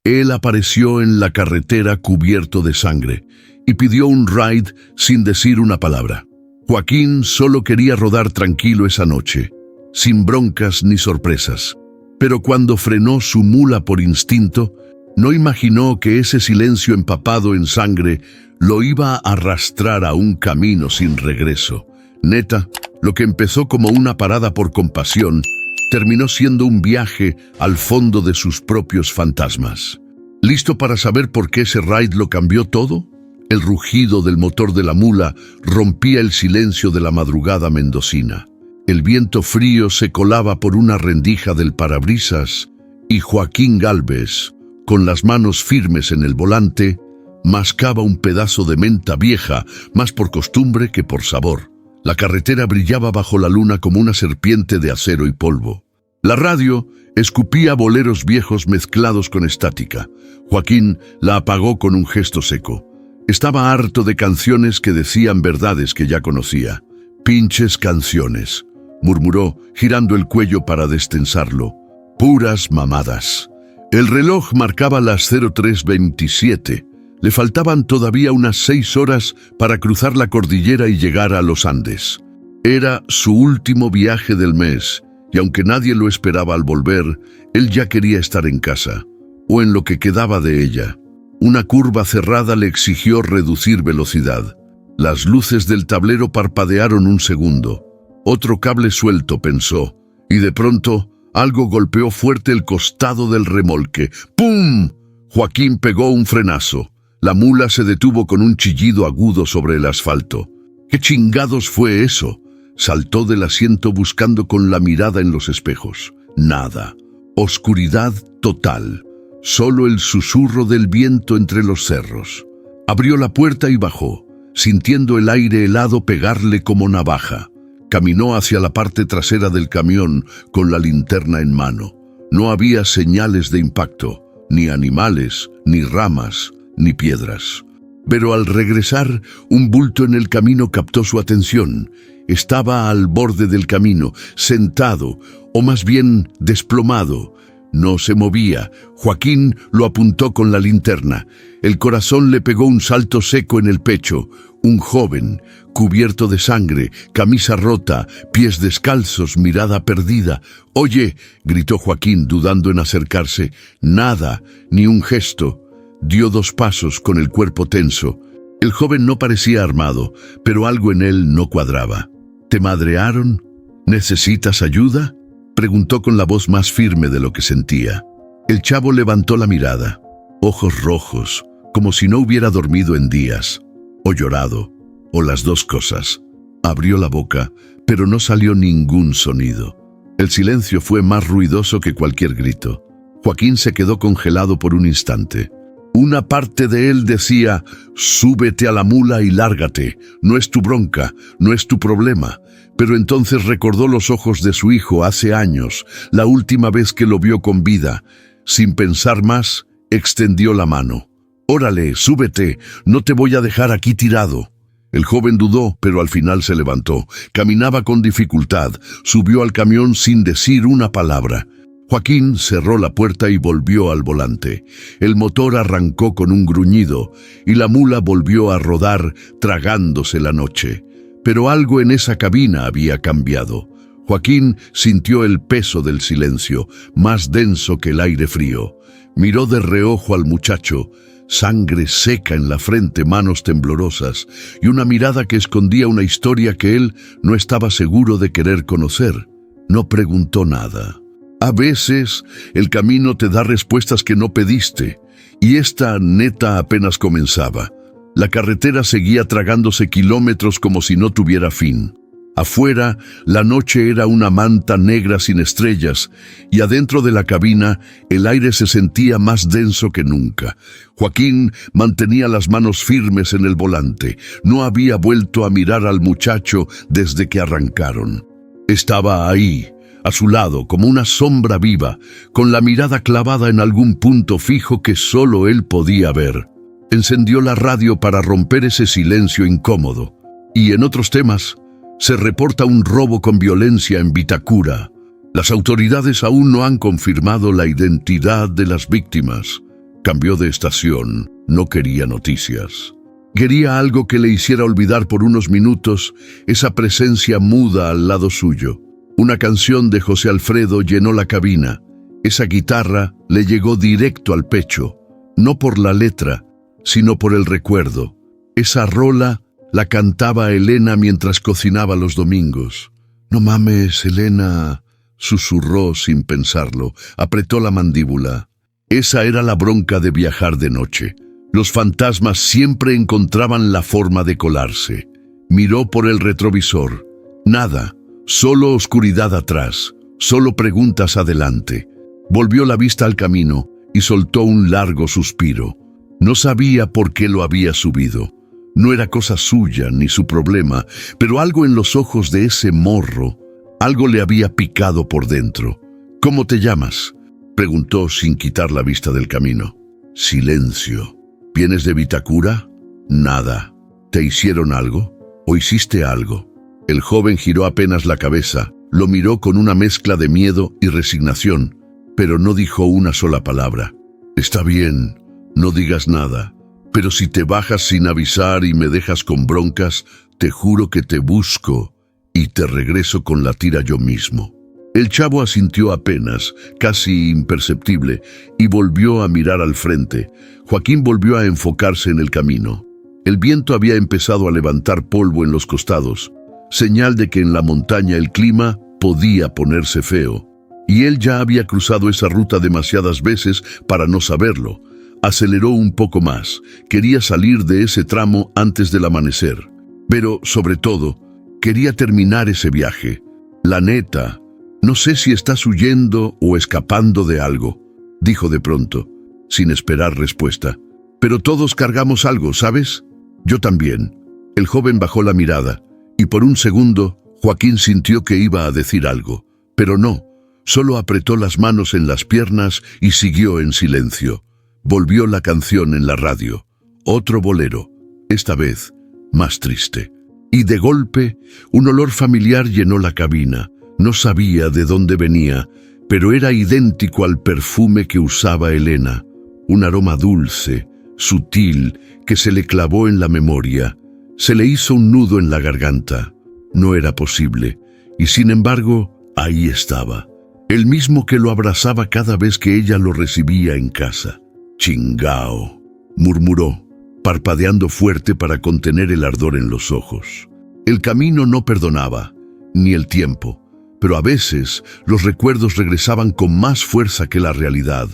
Él apareció en la carretera cubierto de sangre y pidió un ride sin decir una palabra. Joaquín solo quería rodar tranquilo esa noche, sin broncas ni sorpresas. Pero cuando frenó su mula por instinto, no imaginó que ese silencio empapado en sangre lo iba a arrastrar a un camino sin regreso. Neta, lo que empezó como una parada por compasión, terminó siendo un viaje al fondo de sus propios fantasmas. ¿Listo para saber por qué ese ride lo cambió todo? El rugido del motor de la mula rompía el silencio de la madrugada mendocina. El viento frío se colaba por una rendija del parabrisas y Joaquín Gálvez, con las manos firmes en el volante, mascaba un pedazo de menta vieja, más por costumbre que por sabor. La carretera brillaba bajo la luna como una serpiente de acero y polvo. La radio escupía boleros viejos mezclados con estática. Joaquín la apagó con un gesto seco. Estaba harto de canciones que decían verdades que ya conocía. «Pinches canciones», murmuró, girando el cuello para destensarlo. «Puras mamadas». El reloj marcaba las 03:27. Le faltaban todavía unas 6 horas para cruzar la cordillera y llegar a los Andes. Era su último viaje del mes, y aunque nadie lo esperaba al volver, él ya quería estar en casa, o en lo que quedaba de ella. Una curva cerrada le exigió reducir velocidad. Las luces del tablero parpadearon un segundo. Otro cable suelto, pensó, y de pronto algo golpeó fuerte el costado del remolque. ¡Pum! Joaquín pegó un frenazo. La mula se detuvo con un chillido agudo sobre el asfalto. ¿Qué chingados fue eso? Saltó del asiento buscando con la mirada en los espejos. Nada. Oscuridad total. Solo el susurro del viento entre los cerros. Abrió la puerta y bajó, sintiendo el aire helado pegarle como navaja. Caminó hacia la parte trasera del camión con la linterna en mano. No había señales de impacto, ni animales, ni ramas, ni piedras. Pero al regresar, un bulto en el camino captó su atención. Estaba al borde del camino, sentado, o más bien desplomado. No se movía. Joaquín lo apuntó con la linterna. El corazón le pegó un salto seco en el pecho. Un joven, cubierto de sangre, camisa rota, pies descalzos, mirada perdida. «Oye», gritó Joaquín, dudando en acercarse. Nada, ni un gesto. Dio 2 pasos con el cuerpo tenso. El joven no parecía armado, pero algo en él no cuadraba. «¿Te madrearon? ¿Necesitas ayuda?», preguntó con la voz más firme de lo que sentía. El chavo levantó la mirada. Ojos rojos, como si no hubiera dormido en días, o llorado, o las 2 cosas. Abrió la boca, pero no salió ningún sonido. El silencio fue más ruidoso que cualquier grito. Joaquín se quedó congelado por un instante. Una parte de él decía: «Súbete a la mula y lárgate, no es tu bronca, no es tu problema». Pero entonces recordó los ojos de su hijo hace años, la última vez que lo vio con vida. Sin pensar más, extendió la mano. «Órale, súbete, no te voy a dejar aquí tirado». El joven dudó, pero al final se levantó. Caminaba con dificultad, subió al camión sin decir una palabra. Joaquín cerró la puerta y volvió al volante. El motor arrancó con un gruñido y la mula volvió a rodar, tragándose la noche. Pero algo en esa cabina había cambiado. Joaquín sintió el peso del silencio, más denso que el aire frío. Miró de reojo al muchacho, sangre seca en la frente, manos temblorosas y una mirada que escondía una historia que él no estaba seguro de querer conocer. No preguntó nada. A veces el camino te da respuestas que no pediste, y esta neta apenas comenzaba. La carretera seguía tragándose kilómetros como si no tuviera fin. Afuera, la noche era una manta negra sin estrellas, y adentro de la cabina, el aire se sentía más denso que nunca. Joaquín mantenía las manos firmes en el volante. No había vuelto a mirar al muchacho desde que arrancaron. Estaba ahí, a su lado, como una sombra viva, con la mirada clavada en algún punto fijo que solo él podía ver. Encendió la radio para romper ese silencio incómodo. Y en otros temas, se reporta un robo con violencia en Vitacura. Las autoridades aún no han confirmado la identidad de las víctimas. Cambió de estación, no quería noticias. Quería algo que le hiciera olvidar por unos minutos esa presencia muda al lado suyo. Una canción de José Alfredo llenó la cabina. Esa guitarra le llegó directo al pecho, no por la letra, sino por el recuerdo. Esa rola la cantaba Elena mientras cocinaba los domingos. «No mames, Elena», susurró sin pensarlo, apretó la mandíbula. Esa era la bronca de viajar de noche. Los fantasmas siempre encontraban la forma de colarse. Miró por el retrovisor. Nada, solo oscuridad atrás, solo preguntas adelante. Volvió la vista al camino y soltó un largo suspiro. No sabía por qué lo había subido. No era cosa suya ni su problema, pero algo en los ojos de ese morro, algo le había picado por dentro. «¿Cómo te llamas?», preguntó sin quitar la vista del camino. Silencio. «¿Vienes de Vitacura?». «Nada». «¿Te hicieron algo? ¿O hiciste algo?». El joven giró apenas la cabeza, lo miró con una mezcla de miedo y resignación, pero no dijo una sola palabra. «Está bien, no digas nada, pero si te bajas sin avisar y me dejas con broncas, te juro que te busco y te regreso con la tira yo mismo». El chavo asintió apenas, casi imperceptible, y volvió a mirar al frente. Joaquín volvió a enfocarse en el camino. El viento había empezado a levantar polvo en los costados, señal de que en la montaña el clima podía ponerse feo. Y él ya había cruzado esa ruta demasiadas veces para no saberlo. Aceleró un poco más. Quería salir de ese tramo antes del amanecer. Pero, sobre todo, quería terminar ese viaje. La neta, no sé si estás huyendo o escapando de algo, dijo de pronto, sin esperar respuesta. Pero todos cargamos algo, ¿sabes? Yo también. El joven bajó la mirada, y por un segundo, Joaquín sintió que iba a decir algo. Pero no, solo apretó las manos en las piernas y siguió en silencio. Volvió la canción en la radio. Otro bolero, esta vez más triste. Y de golpe, un olor familiar llenó la cabina. No sabía de dónde venía, pero era idéntico al perfume que usaba Elena. Un aroma dulce, sutil, que se le clavó en la memoria. Se le hizo un nudo en la garganta. No era posible, y sin embargo, ahí estaba. El mismo que lo abrazaba cada vez que ella lo recibía en casa. «Chingao», murmuró, parpadeando fuerte para contener el ardor en los ojos. El camino no perdonaba, ni el tiempo, pero a veces los recuerdos regresaban con más fuerza que la realidad,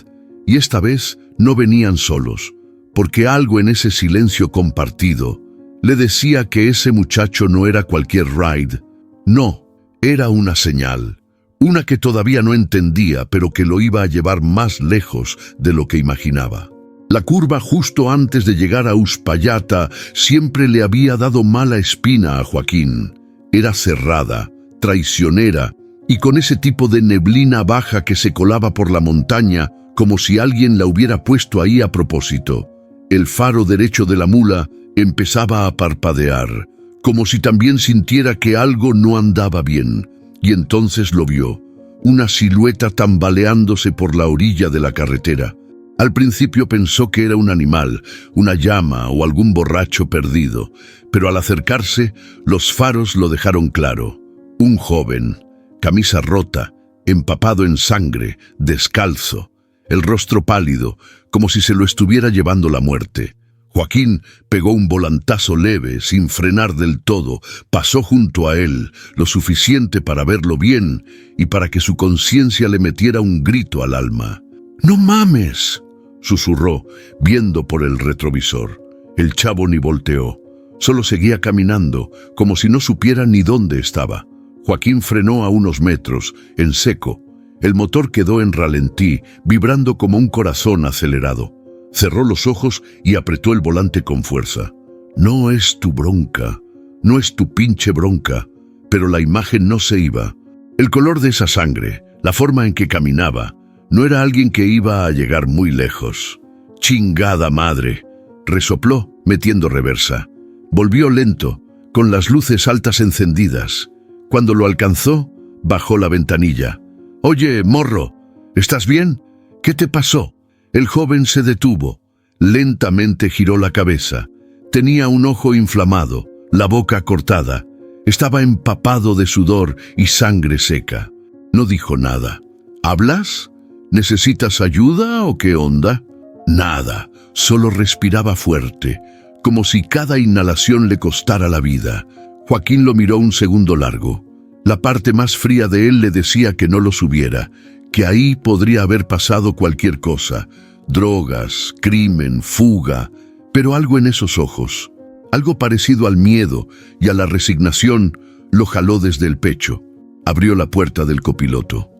y esta vez no venían solos, porque algo en ese silencio compartido le decía que ese muchacho no era cualquier ride. No, era una señal, una que todavía no entendía, pero que lo iba a llevar más lejos de lo que imaginaba. La curva justo antes de llegar a Uspallata siempre le había dado mala espina a Joaquín. Era cerrada, traicionera, y con ese tipo de neblina baja que se colaba por la montaña como si alguien la hubiera puesto ahí a propósito. El faro derecho de la mula empezaba a parpadear, como si también sintiera que algo no andaba bien, y entonces lo vio, una silueta tambaleándose por la orilla de la carretera. Al principio pensó que era un animal, una llama o algún borracho perdido, pero al acercarse, los faros lo dejaron claro. Un joven, camisa rota, empapado en sangre, descalzo, el rostro pálido, como si se lo estuviera llevando la muerte. Joaquín pegó un volantazo leve, sin frenar del todo, pasó junto a él, lo suficiente para verlo bien y para que su conciencia le metiera un grito al alma. «¡No mames!», susurró, viendo por el retrovisor. El chavo ni volteó, solo seguía caminando, como si no supiera ni dónde estaba. Joaquín frenó a unos metros, en seco. El motor quedó en ralentí, vibrando como un corazón acelerado. Cerró los ojos y apretó el volante con fuerza. No es tu bronca, no es tu pinche bronca, pero la imagen no se iba. El color de esa sangre, la forma en que caminaba, no era alguien que iba a llegar muy lejos. «Chingada madre», resopló, metiendo reversa. Volvió lento, con las luces altas encendidas. Cuando lo alcanzó, bajó la ventanilla. «Oye, morro, ¿estás bien? ¿Qué te pasó?». El joven se detuvo. Lentamente giró la cabeza. Tenía un ojo inflamado, la boca cortada. Estaba empapado de sudor y sangre seca. No dijo nada. ¿Hablas? ¿Necesitas ayuda o qué onda? Nada, solo respiraba fuerte, como si cada inhalación le costara la vida. Joaquín lo miró un segundo largo. La parte más fría de él le decía que no lo subiera, que ahí podría haber pasado cualquier cosa. Drogas, crimen, fuga, pero algo en esos ojos, algo parecido al miedo y a la resignación, lo jaló desde el pecho. Abrió la puerta del copiloto.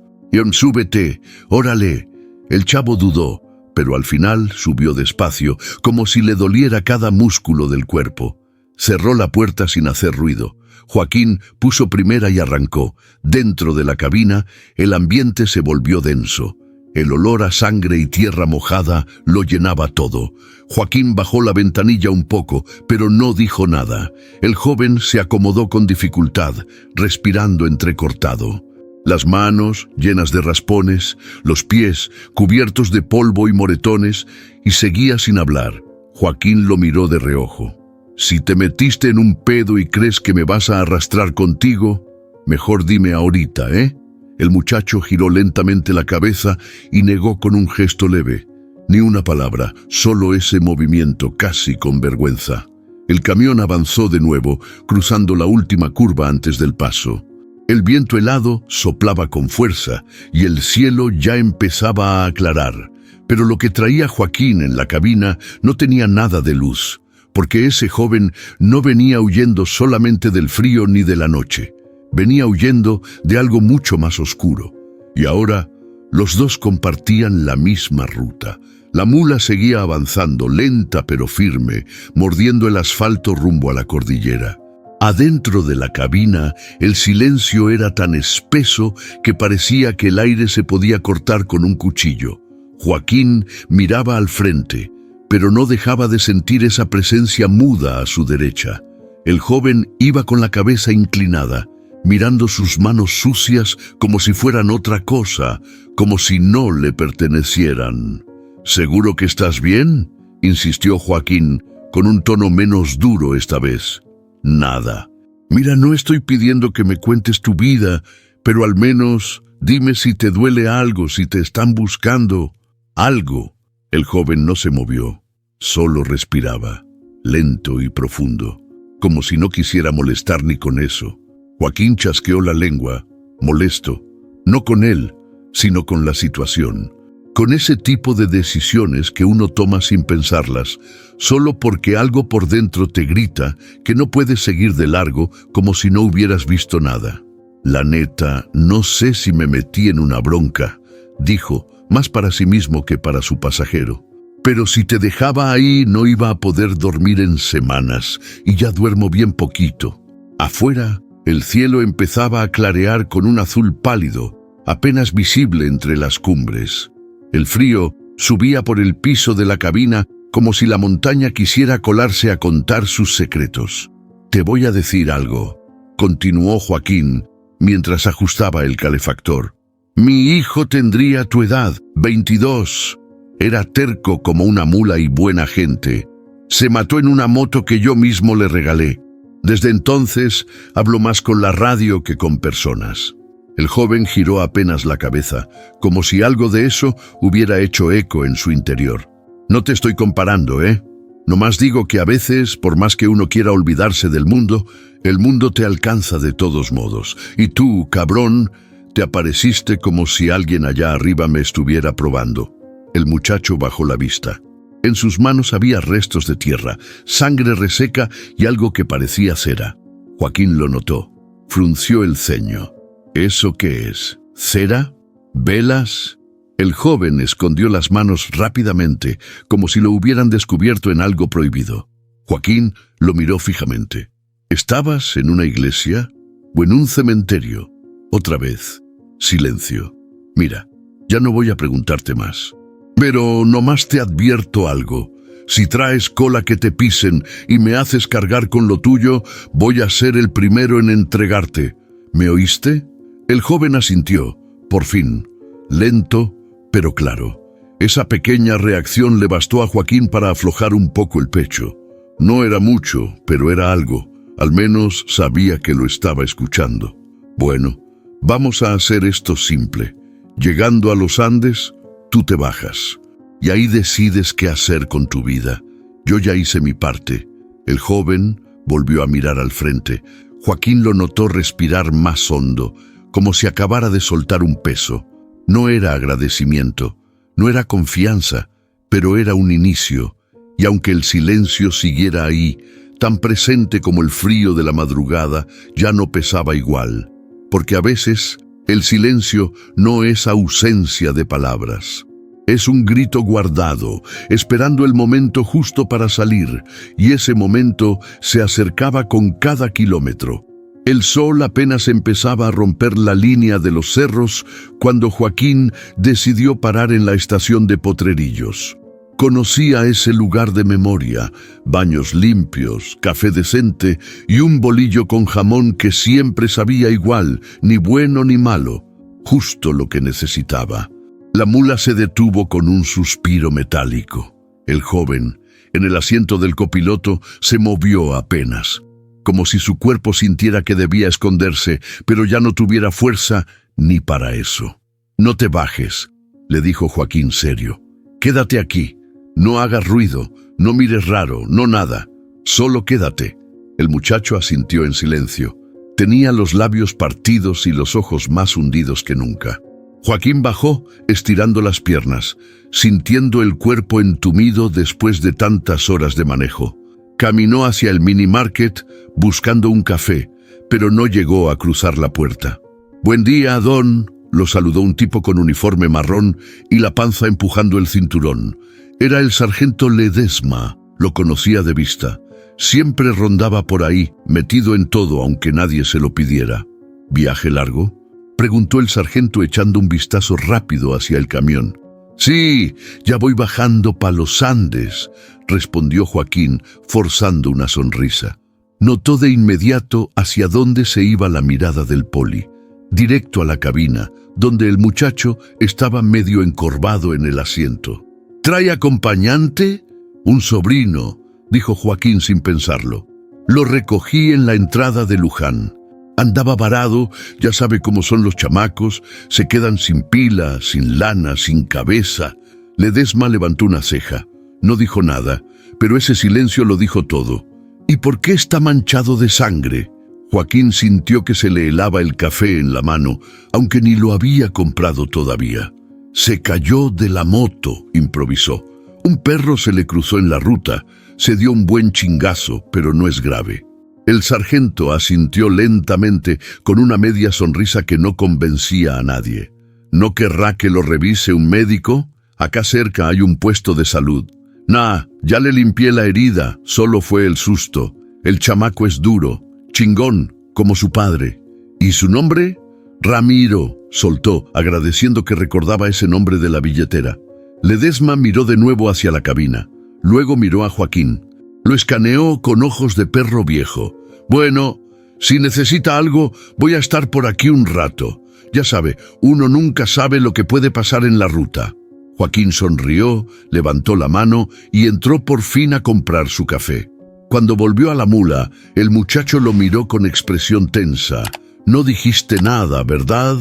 «Súbete, órale». El chavo dudó, pero al final subió despacio, como si le doliera cada músculo del cuerpo. Cerró la puerta sin hacer ruido. Joaquín puso primera y arrancó. Dentro de la cabina, el ambiente se volvió denso. El olor a sangre y tierra mojada lo llenaba todo. Joaquín bajó la ventanilla un poco, pero no dijo nada. El joven se acomodó con dificultad, respirando entrecortado. Las manos llenas de raspones, los pies cubiertos de polvo y moretones, y seguía sin hablar. Joaquín lo miró de reojo. «Si te metiste en un pedo y crees que me vas a arrastrar contigo, mejor dime ahorita, ¿eh?» El muchacho giró lentamente la cabeza y negó con un gesto leve. Ni una palabra, solo ese movimiento casi con vergüenza. El camión avanzó de nuevo, cruzando la última curva antes del paso. El viento helado soplaba con fuerza y el cielo ya empezaba a aclarar. Pero lo que traía Joaquín en la cabina no tenía nada de luz, porque ese joven no venía huyendo solamente del frío ni de la noche. Venía huyendo de algo mucho más oscuro. Y ahora los dos compartían la misma ruta. La mula seguía avanzando, lenta pero firme, mordiendo el asfalto rumbo a la cordillera. Adentro de la cabina, el silencio era tan espeso que parecía que el aire se podía cortar con un cuchillo. Joaquín miraba al frente, pero no dejaba de sentir esa presencia muda a su derecha. El joven iba con la cabeza inclinada, mirando sus manos sucias como si fueran otra cosa, como si no le pertenecieran. «¿Seguro que estás bien?», insistió Joaquín, con un tono menos duro esta vez. «Nada. Mira, no estoy pidiendo que me cuentes tu vida, pero al menos dime si te duele algo, si te están buscando. Algo». El joven no se movió, solo respiraba, lento y profundo, como si no quisiera molestar ni con eso. Joaquín chasqueó la lengua, molesto, no con él, sino con la situación. Con ese tipo de decisiones que uno toma sin pensarlas, solo porque algo por dentro te grita que no puedes seguir de largo como si no hubieras visto nada. «La neta, no sé si me metí en una bronca», dijo, más para sí mismo que para su pasajero. «Pero si te dejaba ahí no iba a poder dormir en semanas, y ya duermo bien poquito». Afuera, el cielo empezaba a clarear con un azul pálido, apenas visible entre las cumbres. El frío subía por el piso de la cabina como si la montaña quisiera colarse a contar sus secretos. «Te voy a decir algo», continuó Joaquín, mientras ajustaba el calefactor. «Mi hijo tendría tu edad, 22. Era terco como una mula y buena gente. Se mató en una moto que yo mismo le regalé. Desde entonces hablo más con la radio que con personas». El joven giró apenas la cabeza, como si algo de eso hubiera hecho eco en su interior. «No te estoy comparando, ¿eh? Nomás digo que a veces, por más que uno quiera olvidarse del mundo, el mundo te alcanza de todos modos. Y tú, cabrón, te apareciste como si alguien allá arriba me estuviera probando». El muchacho bajó la vista. En sus manos había restos de tierra, sangre reseca y algo que parecía cera. Joaquín lo notó. Frunció el ceño. «¿Eso qué es? ¿Cera? ¿Velas?» El joven escondió las manos rápidamente, como si lo hubieran descubierto en algo prohibido. Joaquín lo miró fijamente. «¿Estabas en una iglesia o en un cementerio?» Otra vez, silencio. «Mira, ya no voy a preguntarte más. Pero nomás te advierto algo. Si traes cola que te pisen y me haces cargar con lo tuyo, voy a ser el primero en entregarte. ¿Me oíste?» El joven asintió, por fin, lento pero claro. Esa pequeña reacción le bastó a Joaquín para aflojar un poco el pecho. No era mucho, pero era algo. Al menos sabía que lo estaba escuchando. Bueno, vamos a hacer esto simple. Llegando a los Andes, tú te bajas. Y ahí decides qué hacer con tu vida. Yo ya hice mi parte. El joven volvió a mirar al frente. Joaquín lo notó respirar más hondo, como si acabara de soltar un peso. No era agradecimiento, no era confianza, pero era un inicio. Y aunque el silencio siguiera ahí, tan presente como el frío de la madrugada, ya no pesaba igual. Porque a veces el silencio no es ausencia de palabras. Es un grito guardado, esperando el momento justo para salir, y ese momento se acercaba con cada kilómetro. El sol apenas empezaba a romper la línea de los cerros cuando Joaquín decidió parar en la estación de Potrerillos. Conocía ese lugar de memoria, baños limpios, café decente y un bolillo con jamón que siempre sabía igual, ni bueno ni malo, justo lo que necesitaba. La mula se detuvo con un suspiro metálico. El joven, en el asiento del copiloto, se movió apenas, como si su cuerpo sintiera que debía esconderse, pero ya no tuviera fuerza ni para eso. «No te bajes», le dijo Joaquín serio. «Quédate aquí. No hagas ruido, no mires raro, no nada. Solo quédate». El muchacho asintió en silencio. Tenía los labios partidos y los ojos más hundidos que nunca. Joaquín bajó, estirando las piernas, sintiendo el cuerpo entumido después de tantas horas de manejo. Caminó hacia el mini market buscando un café, pero no llegó a cruzar la puerta. «Buen día, don», lo saludó un tipo con uniforme marrón y la panza empujando el cinturón. Era el sargento Ledesma, lo conocía de vista. Siempre rondaba por ahí, metido en todo aunque nadie se lo pidiera. «¿Viaje largo?», preguntó el sargento echando un vistazo rápido hacia el camión. «Sí, ya voy bajando pa' los Andes», respondió Joaquín, forzando una sonrisa. Notó de inmediato hacia dónde se iba la mirada del poli, directo a la cabina, donde el muchacho estaba medio encorvado en el asiento. «¿Trae acompañante?» «Un sobrino», dijo Joaquín sin pensarlo. «Lo recogí en la entrada de Luján. Andaba varado, ya sabe cómo son los chamacos, se quedan sin pila, sin lana, sin cabeza». Ledesma levantó una ceja. No dijo nada, pero ese silencio lo dijo todo. «¿Y por qué está manchado de sangre?» Joaquín sintió que se le helaba el café en la mano, aunque ni lo había comprado todavía. «Se cayó de la moto», improvisó. «Un perro se le cruzó en la ruta, se dio un buen chingazo, pero no es grave». El sargento asintió lentamente con una media sonrisa que no convencía a nadie. «¿No querrá que lo revise un médico? Acá cerca hay un puesto de salud». «Nah, ya le limpié la herida, solo fue el susto. El chamaco es duro, chingón, como su padre». «¿Y su nombre?» «Ramiro», soltó, agradeciendo que recordaba ese nombre de la billetera. Ledesma miró de nuevo hacia la cabina. Luego miró a Joaquín. Lo escaneó con ojos de perro viejo. «Bueno, si necesita algo, voy a estar por aquí un rato. Ya sabe, uno nunca sabe lo que puede pasar en la ruta». Joaquín sonrió, levantó la mano y entró por fin a comprar su café. Cuando volvió a la mula, el muchacho lo miró con expresión tensa. «No dijiste nada, ¿verdad?»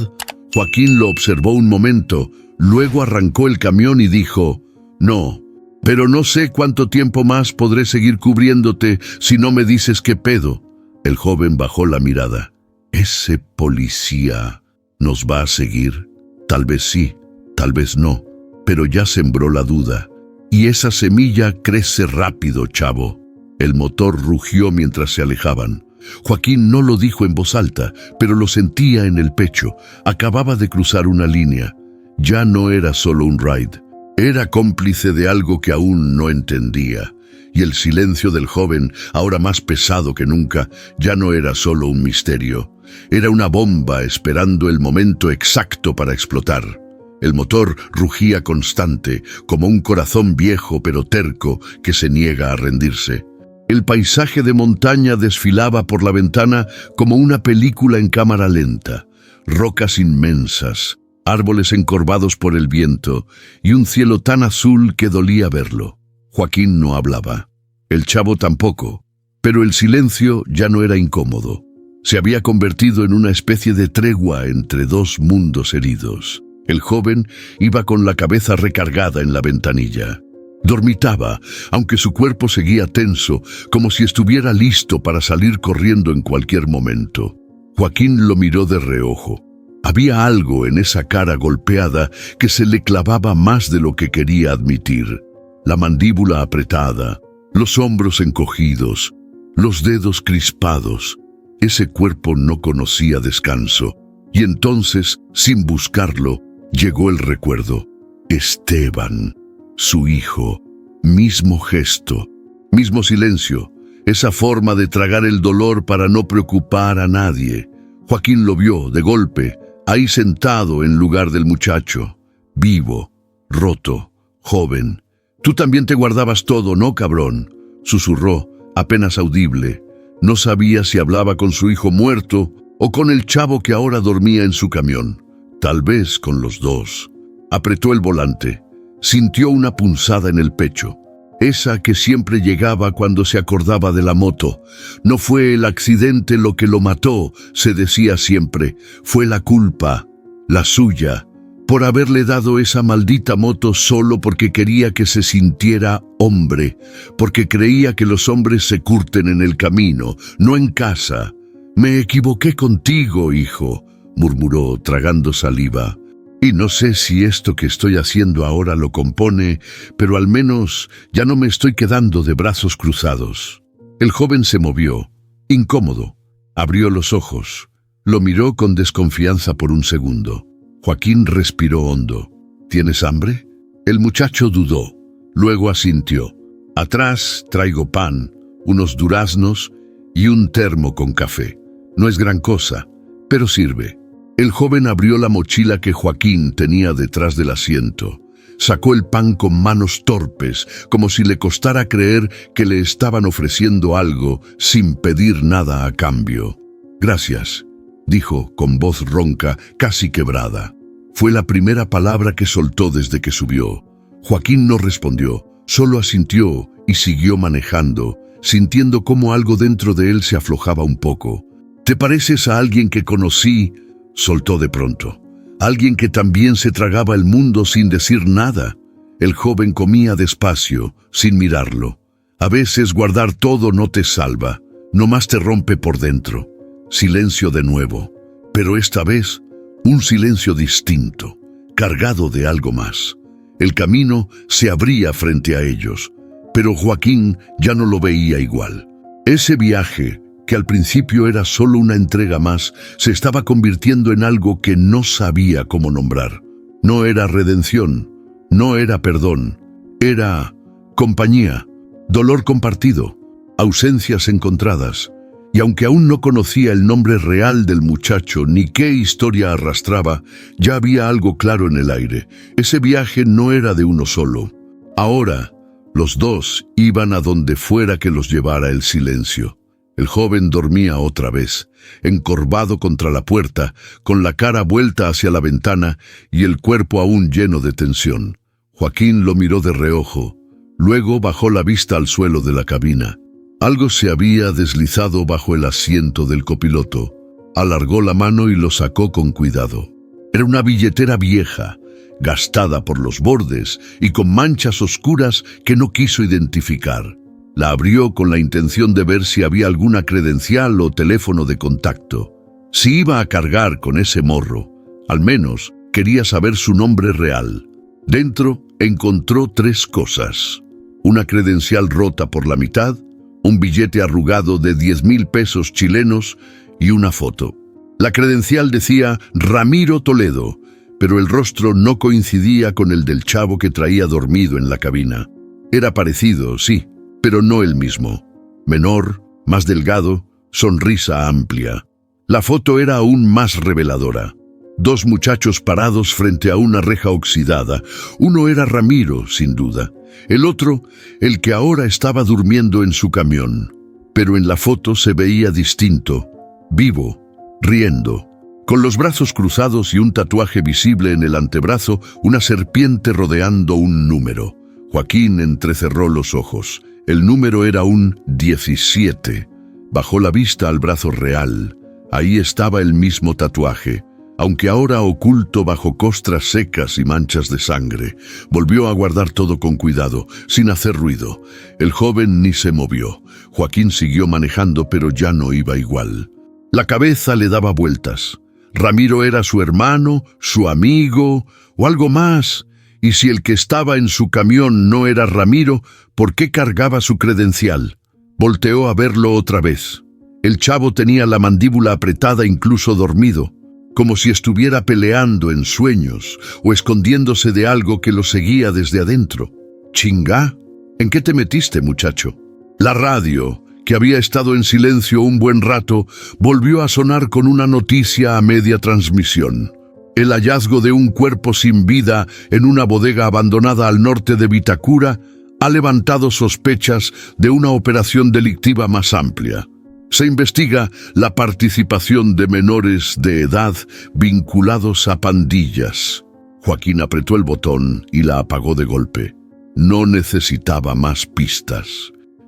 Joaquín lo observó un momento, luego arrancó el camión y dijo: «No, pero no sé cuánto tiempo más podré seguir cubriéndote si no me dices qué pedo». El joven bajó la mirada. «¿Ese policía nos va a seguir? Tal vez sí, tal vez no, pero ya sembró la duda. Y esa semilla crece rápido, chavo». El motor rugió mientras se alejaban. Joaquín no lo dijo en voz alta, pero lo sentía en el pecho. Acababa de cruzar una línea. Ya no era solo un ride. Era cómplice de algo que aún no entendía. Y el silencio del joven, ahora más pesado que nunca, ya no era solo un misterio. Era una bomba esperando el momento exacto para explotar. El motor rugía constante, como un corazón viejo pero terco que se niega a rendirse. El paisaje de montaña desfilaba por la ventana como una película en cámara lenta. Rocas inmensas, árboles encorvados por el viento y un cielo tan azul que dolía verlo. Joaquín no hablaba. El chavo tampoco. Pero el silencio ya no era incómodo. Se había convertido en una especie de tregua entre dos mundos heridos. El joven iba con la cabeza recargada en la ventanilla. Dormitaba, aunque su cuerpo seguía tenso, como si estuviera listo para salir corriendo en cualquier momento. Joaquín lo miró de reojo. Había algo en esa cara golpeada que se le clavaba más de lo que quería admitir. La mandíbula apretada, los hombros encogidos, los dedos crispados. Ese cuerpo no conocía descanso. Y entonces, sin buscarlo, llegó el recuerdo. Esteban, su hijo, mismo gesto, mismo silencio, esa forma de tragar el dolor para no preocupar a nadie. Joaquín lo vio, de golpe, ahí sentado en lugar del muchacho, vivo, roto, joven. «Tú también te guardabas todo, ¿no, cabrón?», susurró, apenas audible. No sabía si hablaba con su hijo muerto o con el chavo que ahora dormía en su camión. Tal vez con los dos. Apretó el volante. Sintió una punzada en el pecho. Esa que siempre llegaba cuando se acordaba de la moto. No fue el accidente lo que lo mató, se decía siempre. Fue la culpa, la suya, por haberle dado esa maldita moto solo porque quería que se sintiera hombre, porque creía que los hombres se curten en el camino, no en casa. «Me equivoqué contigo, hijo», murmuró tragando saliva. «Y no sé si esto que estoy haciendo ahora lo compone, pero al menos ya no me estoy quedando de brazos cruzados». El joven se movió, incómodo. Abrió los ojos. Lo miró con desconfianza por un segundo. Joaquín respiró hondo. «¿Tienes hambre?». El muchacho dudó. Luego asintió. «Atrás traigo pan, unos duraznos y un termo con café. No es gran cosa, pero sirve». El joven abrió la mochila que Joaquín tenía detrás del asiento. Sacó el pan con manos torpes, como si le costara creer que le estaban ofreciendo algo sin pedir nada a cambio. «Gracias», dijo con voz ronca, casi quebrada. Fue la primera palabra que soltó desde que subió. Joaquín no respondió, solo asintió y siguió manejando, sintiendo cómo algo dentro de él se aflojaba un poco. «¿Te pareces a alguien que conocí?», soltó de pronto. «Alguien que también se tragaba el mundo sin decir nada». El joven comía despacio, sin mirarlo. A veces guardar todo no te salva, nomás te rompe por dentro. Silencio de nuevo, pero esta vez un silencio distinto, cargado de algo más. El camino se abría frente a ellos, pero Joaquín ya no lo veía igual. Ese viaje, que al principio era solo una entrega más, se estaba convirtiendo en algo que no sabía cómo nombrar. No era redención, no era perdón, era compañía, dolor compartido, ausencias encontradas. Y aunque aún no conocía el nombre real del muchacho ni qué historia arrastraba, ya había algo claro en el aire. Ese viaje no era de uno solo. Ahora, los dos iban a donde fuera que los llevara el silencio. El joven dormía otra vez, encorvado contra la puerta, con la cara vuelta hacia la ventana y el cuerpo aún lleno de tensión. Joaquín lo miró de reojo. Luego bajó la vista al suelo de la cabina. Algo se había deslizado bajo el asiento del copiloto. Alargó la mano y lo sacó con cuidado. Era una billetera vieja, gastada por los bordes y con manchas oscuras que no quiso identificar. La abrió con la intención de ver si había alguna credencial o teléfono de contacto. Si iba a cargar con ese morro, al menos quería saber su nombre real. Dentro encontró 3 cosas: una credencial rota por la mitad, un billete arrugado de 10,000 pesos chilenos y una foto. La credencial decía Ramiro Toledo, pero el rostro no coincidía con el del chavo que traía dormido en la cabina. Era parecido, sí, pero no el mismo. Menor, más delgado, sonrisa amplia. La foto era aún más reveladora. 2 muchachos parados frente a una reja oxidada. Uno era Ramiro, sin duda. El otro, el que ahora estaba durmiendo en su camión. Pero en la foto se veía distinto, vivo, riendo. Con los brazos cruzados y un tatuaje visible en el antebrazo, una serpiente rodeando un número. Joaquín entrecerró los ojos. El número era un 17. Bajó la vista al brazo real. Ahí estaba el mismo tatuaje, aunque ahora oculto bajo costras secas y manchas de sangre. Volvió a guardar todo con cuidado, sin hacer ruido. El joven ni se movió. Joaquín siguió manejando, pero ya no iba igual. La cabeza le daba vueltas. Ramiro era su hermano, su amigo o algo más. Y si el que estaba en su camión no era Ramiro, ¿por qué cargaba su credencial? Volteó a verlo otra vez. El chavo tenía la mandíbula apretada, incluso dormido, como si estuviera peleando en sueños o escondiéndose de algo que lo seguía desde adentro. «¿Chingá? ¿En qué te metiste, muchacho?» La radio, que había estado en silencio un buen rato, volvió a sonar con una noticia a media transmisión. El hallazgo de un cuerpo sin vida en una bodega abandonada al norte de Vitacura ha levantado sospechas de una operación delictiva más amplia. Se investiga la participación de menores de edad vinculados a pandillas. Joaquín apretó el botón y la apagó de golpe. No necesitaba más pistas.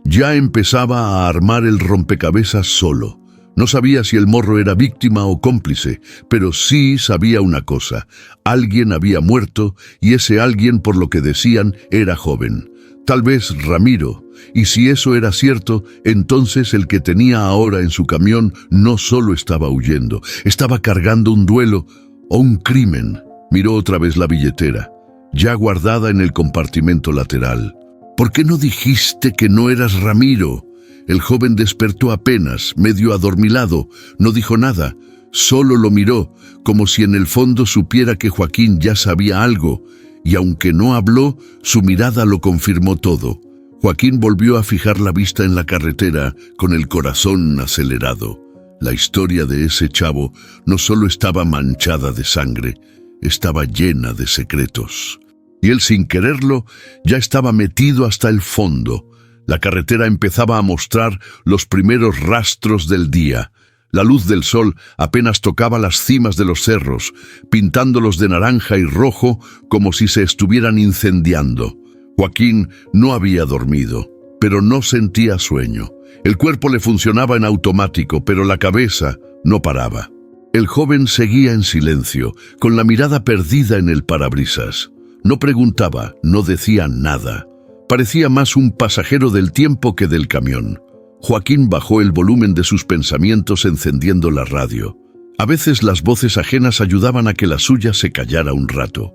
Ya empezaba a armar el rompecabezas solo. No sabía si el morro era víctima o cómplice, pero sí sabía una cosa. Alguien había muerto y ese alguien, por lo que decían, era joven. Tal vez Ramiro. Y si eso era cierto, entonces el que tenía ahora en su camión no solo estaba huyendo, estaba cargando un duelo o un crimen. Miró otra vez la billetera, ya guardada en el compartimento lateral. «¿Por qué no dijiste que no eras Ramiro?» El joven despertó apenas, medio adormilado. No dijo nada, solo lo miró, como si en el fondo supiera que Joaquín ya sabía algo, y aunque no habló, su mirada lo confirmó todo. Joaquín volvió a fijar la vista en la carretera, con el corazón acelerado. La historia de ese chavo no solo estaba manchada de sangre, estaba llena de secretos. Y él, sin quererlo, ya estaba metido hasta el fondo. La carretera empezaba a mostrar los primeros rastros del día. La luz del sol apenas tocaba las cimas de los cerros, pintándolos de naranja y rojo como si se estuvieran incendiando. Joaquín no había dormido, pero no sentía sueño. El cuerpo le funcionaba en automático, pero la cabeza no paraba. El joven seguía en silencio, con la mirada perdida en el parabrisas. No preguntaba, no decía nada. Parecía más un pasajero del tiempo que del camión. Joaquín bajó el volumen de sus pensamientos encendiendo la radio. A veces las voces ajenas ayudaban a que la suya se callara un rato.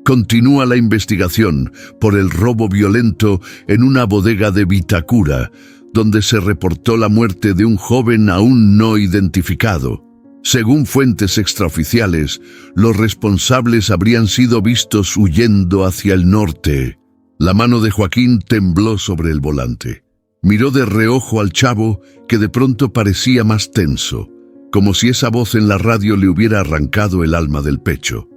Continúa la investigación por el robo violento en una bodega de Vitacura, donde se reportó la muerte de un joven aún no identificado. Según fuentes extraoficiales, los responsables habrían sido vistos huyendo hacia el norte. La mano de Joaquín tembló sobre el volante. Miró de reojo al chavo, que de pronto parecía más tenso, como si esa voz en la radio le hubiera arrancado el alma del pecho.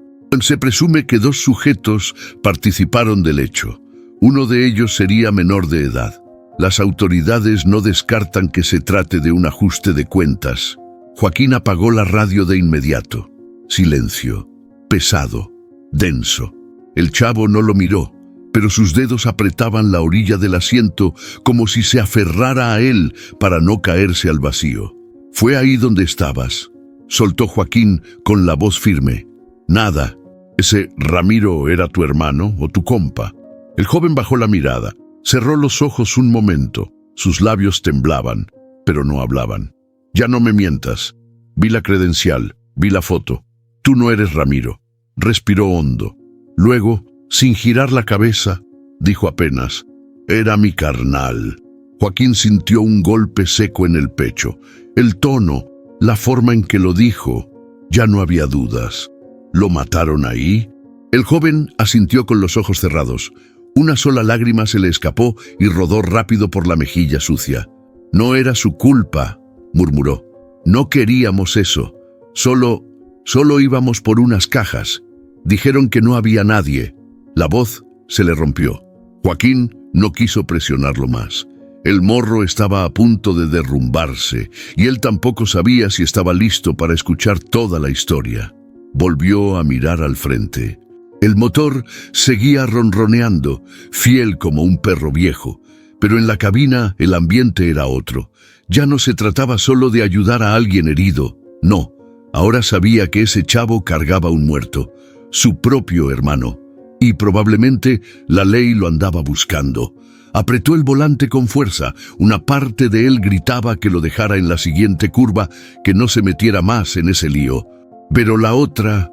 Se presume que 2 sujetos participaron del hecho. Uno de ellos sería menor de edad. Las autoridades no descartan que se trate de un ajuste de cuentas. Joaquín apagó la radio de inmediato. Silencio, pesado, denso. El chavo no lo miró, pero sus dedos apretaban la orilla del asiento como si se aferrara a él para no caerse al vacío. «Fue ahí donde estabas», soltó Joaquín con la voz firme. «Nada. ¿Ese Ramiro era tu hermano o tu compa?» El joven bajó la mirada, cerró los ojos un momento. Sus labios temblaban, pero no hablaban. «Ya no me mientas. Vi la credencial, vi la foto. Tú no eres Ramiro». Respiró hondo. Luego, sin girar la cabeza, dijo apenas: «Era mi carnal». Joaquín sintió un golpe seco en el pecho. El tono, la forma en que lo dijo, ya no había dudas. ¿Lo mataron ahí? El joven asintió con los ojos cerrados. Una sola lágrima se le escapó y rodó rápido por la mejilla sucia. «No era su culpa», murmuró. «No queríamos eso. Solo íbamos por unas cajas. Dijeron que no había nadie». La voz se le rompió. Joaquín no quiso presionarlo más. El morro estaba a punto de derrumbarse, y él tampoco sabía si estaba listo para escuchar toda la historia. Volvió a mirar al frente. El motor seguía ronroneando, fiel como un perro viejo, pero en la cabina el ambiente era otro. Ya no se trataba solo de ayudar a alguien herido, no. Ahora sabía que ese chavo cargaba un muerto, su propio hermano, y probablemente la ley lo andaba buscando. Apretó el volante con fuerza. Una parte de él gritaba que lo dejara en la siguiente curva, que no se metiera más en ese lío. Pero la otra,